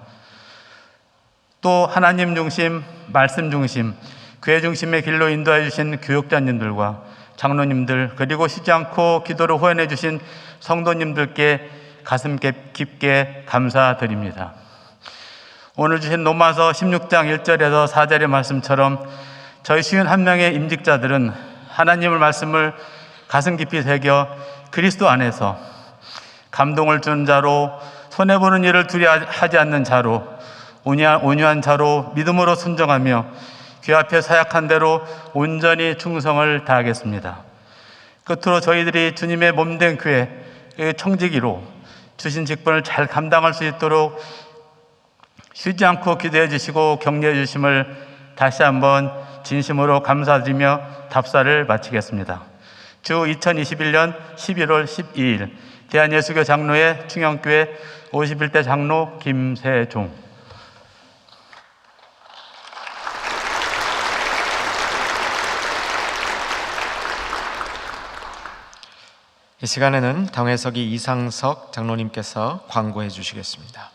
또 하나님 중심, 말씀 중심, 교회 중심의 길로 인도해 주신 교육자님들과 장로님들 그리고 쉬지 않고 기도를 후원해 주신 성도님들께 가슴 깊게 감사드립니다. 오늘 주신 로마서 16장 1절에서 4절의 말씀처럼 저희 51명의 임직자들은 하나님의 말씀을 가슴 깊이 새겨 그리스도 안에서 감동을 준 자로 손해보는 일을 두려워하지 않는 자로 온유한 자로 믿음으로 순종하며 귀 앞에 사약한 대로 온전히 충성을 다하겠습니다. 끝으로 저희들이 주님의 몸된 교회 청지기로 주신 직분을 잘 감당할 수 있도록 쉬지 않고 기도해 주시고 격려해 주심을 다시 한번 진심으로 감사드리며 답사를 마치겠습니다. 주 2021년 11월 12일 대한예수교 장로회 충영교회 51대 장로 김세종. 이 시간에는 당회석이 이상석 장로님께서 광고해 주시겠습니다.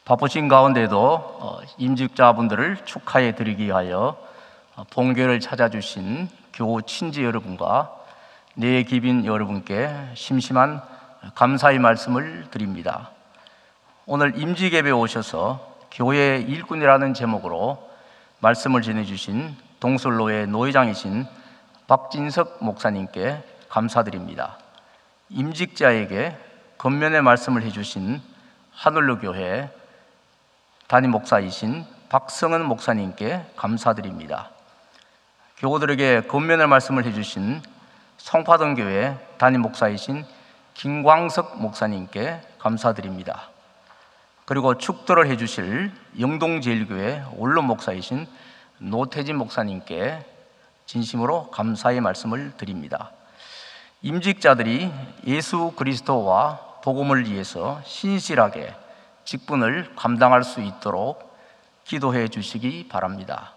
바쁘신 가운데도 임직자분들을 축하해 드리기 위하여 본교를 찾아주신 교우 친지 여러분과 내 기빈 여러분께 심심한 감사의 말씀을 드립니다. 오늘 임직예배에 오셔서 교회 일꾼이라는 제목으로 말씀을 전해주신 동설로의 노회장이신 박진석 목사님께 감사드립니다. 임직자에게 겉면의 말씀을 해주신 하늘로 교회 담임 목사이신 박성은 목사님께 감사드립니다. 교우들에게 겉면의 말씀을 해주신 성파동 교회 담임 목사이신 김광석 목사님께 감사드립니다. 그리고 축도를 해주실 영동제일교회 원로 목사이신 노태진 목사님께 진심으로 감사의 말씀을 드립니다. 임직자들이 예수 그리스도와 복음을 위해서 신실하게 직분을 감당할 수 있도록 기도해 주시기 바랍니다.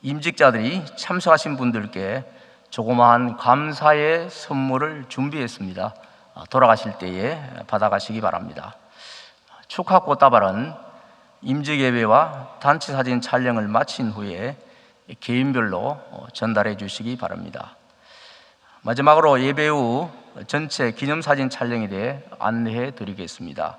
임직자들이 참석하신 분들께 조그마한 감사의 선물을 준비했습니다. 돌아가실 때에 받아가시기 바랍니다. 축하 꽃다발은 임직예배와 단체 사진 촬영을 마친 후에 개인별로 전달해 주시기 바랍니다. 마지막으로 예배 후 전체 기념사진 촬영에 대해 안내해 드리겠습니다.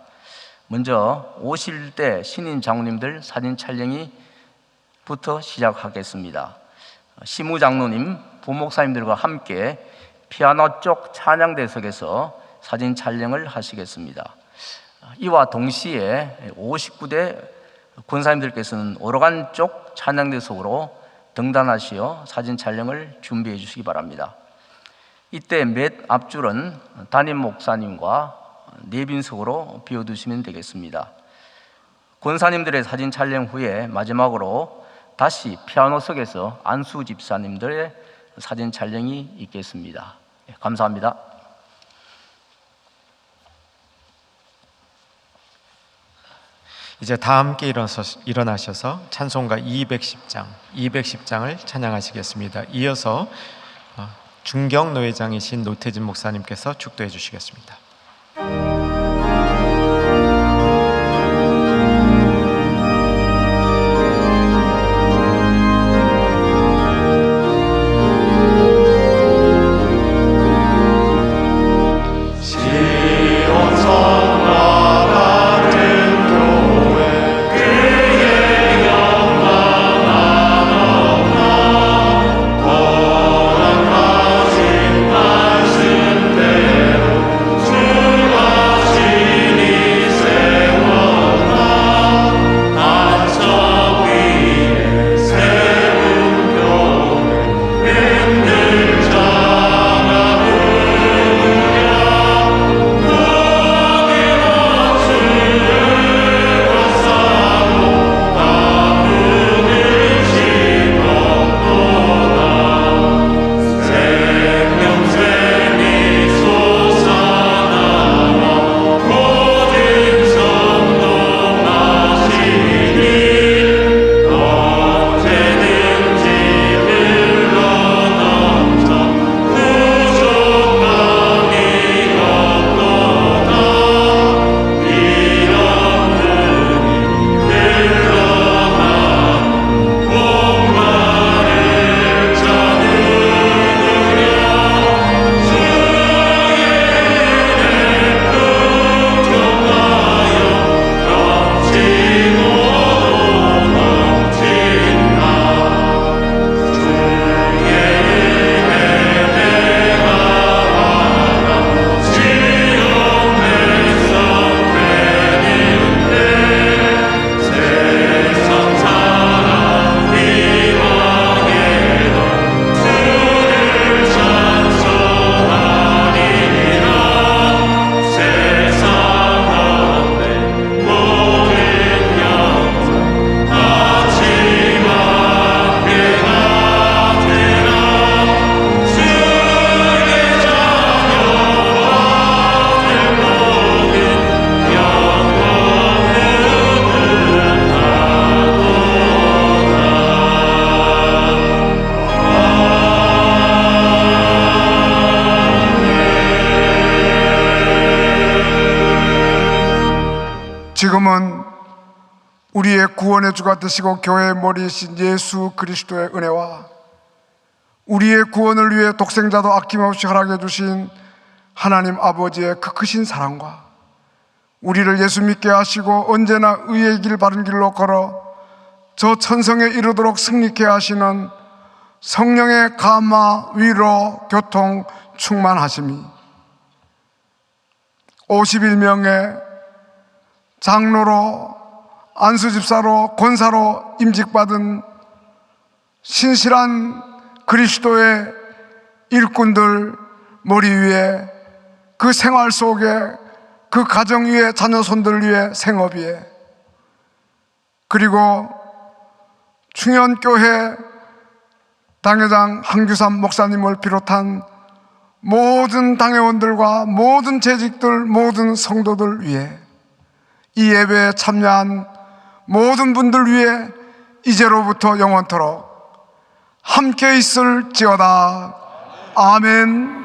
먼저 오실 때 신인 장로님들 사진 촬영이부터 시작하겠습니다. 시무 장로님, 부목사님들과 함께 피아노 쪽 찬양대석에서 사진 촬영을 하시겠습니다. 이와 동시에 59대 권사님들께서는 오르간 쪽 찬양대석으로 등단하시어 사진 촬영을 준비해 주시기 바랍니다. 이때 몇 앞줄은 담임 목사님과 내빈석으로 비워두시면 되겠습니다. 권사님들의 사진 촬영 후에 마지막으로 다시 피아노석에서 안수 집사님들의 사진 촬영이 있겠습니다. 감사합니다. 이제 다 함께 일어나셔서 찬송가 210장을 찬양하시겠습니다. 이어서 중경노회장이신 노태진 목사님께서 축도해 주시겠습니다. 주와 지금은 우리의 구원의 주가 되시고 교회의 머리이신 예수 그리스도의 은혜와 우리의 구원을 위해 독생자도 아낌없이 허락해 주신 하나님 아버지의 그 크신 사랑과 우리를 예수 믿게 하시고 언제나 의의 길 바른 길로 걸어 저 천성에 이르도록 승리케 하시는 성령의 감화, 위로, 교통, 충만하심이 51명의 장로로, 안수집사로, 권사로 임직받은 신실한 그리스도의 일꾼들 머리 위에, 그 생활 속에, 그 가정 위에, 자녀손들 위에, 생업 위에, 그리고 충현교회 당회장 한규삼 목사님을 비롯한 모든 당회원들과 모든 재직들, 모든 성도들 위해, 이 예배에 참여한 모든 분들 위해 이제로부터 영원토록 함께 있을지어다. 아멘.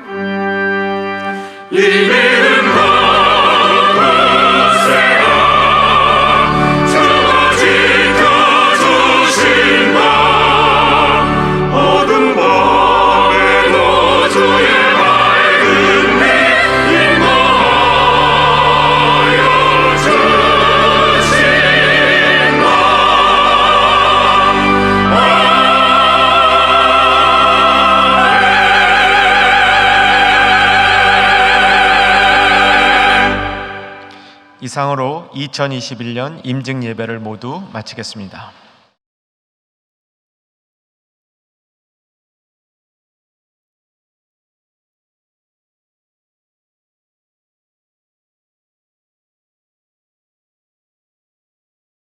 이상으로 2021년 임직 예배를 모두 마치겠습니다.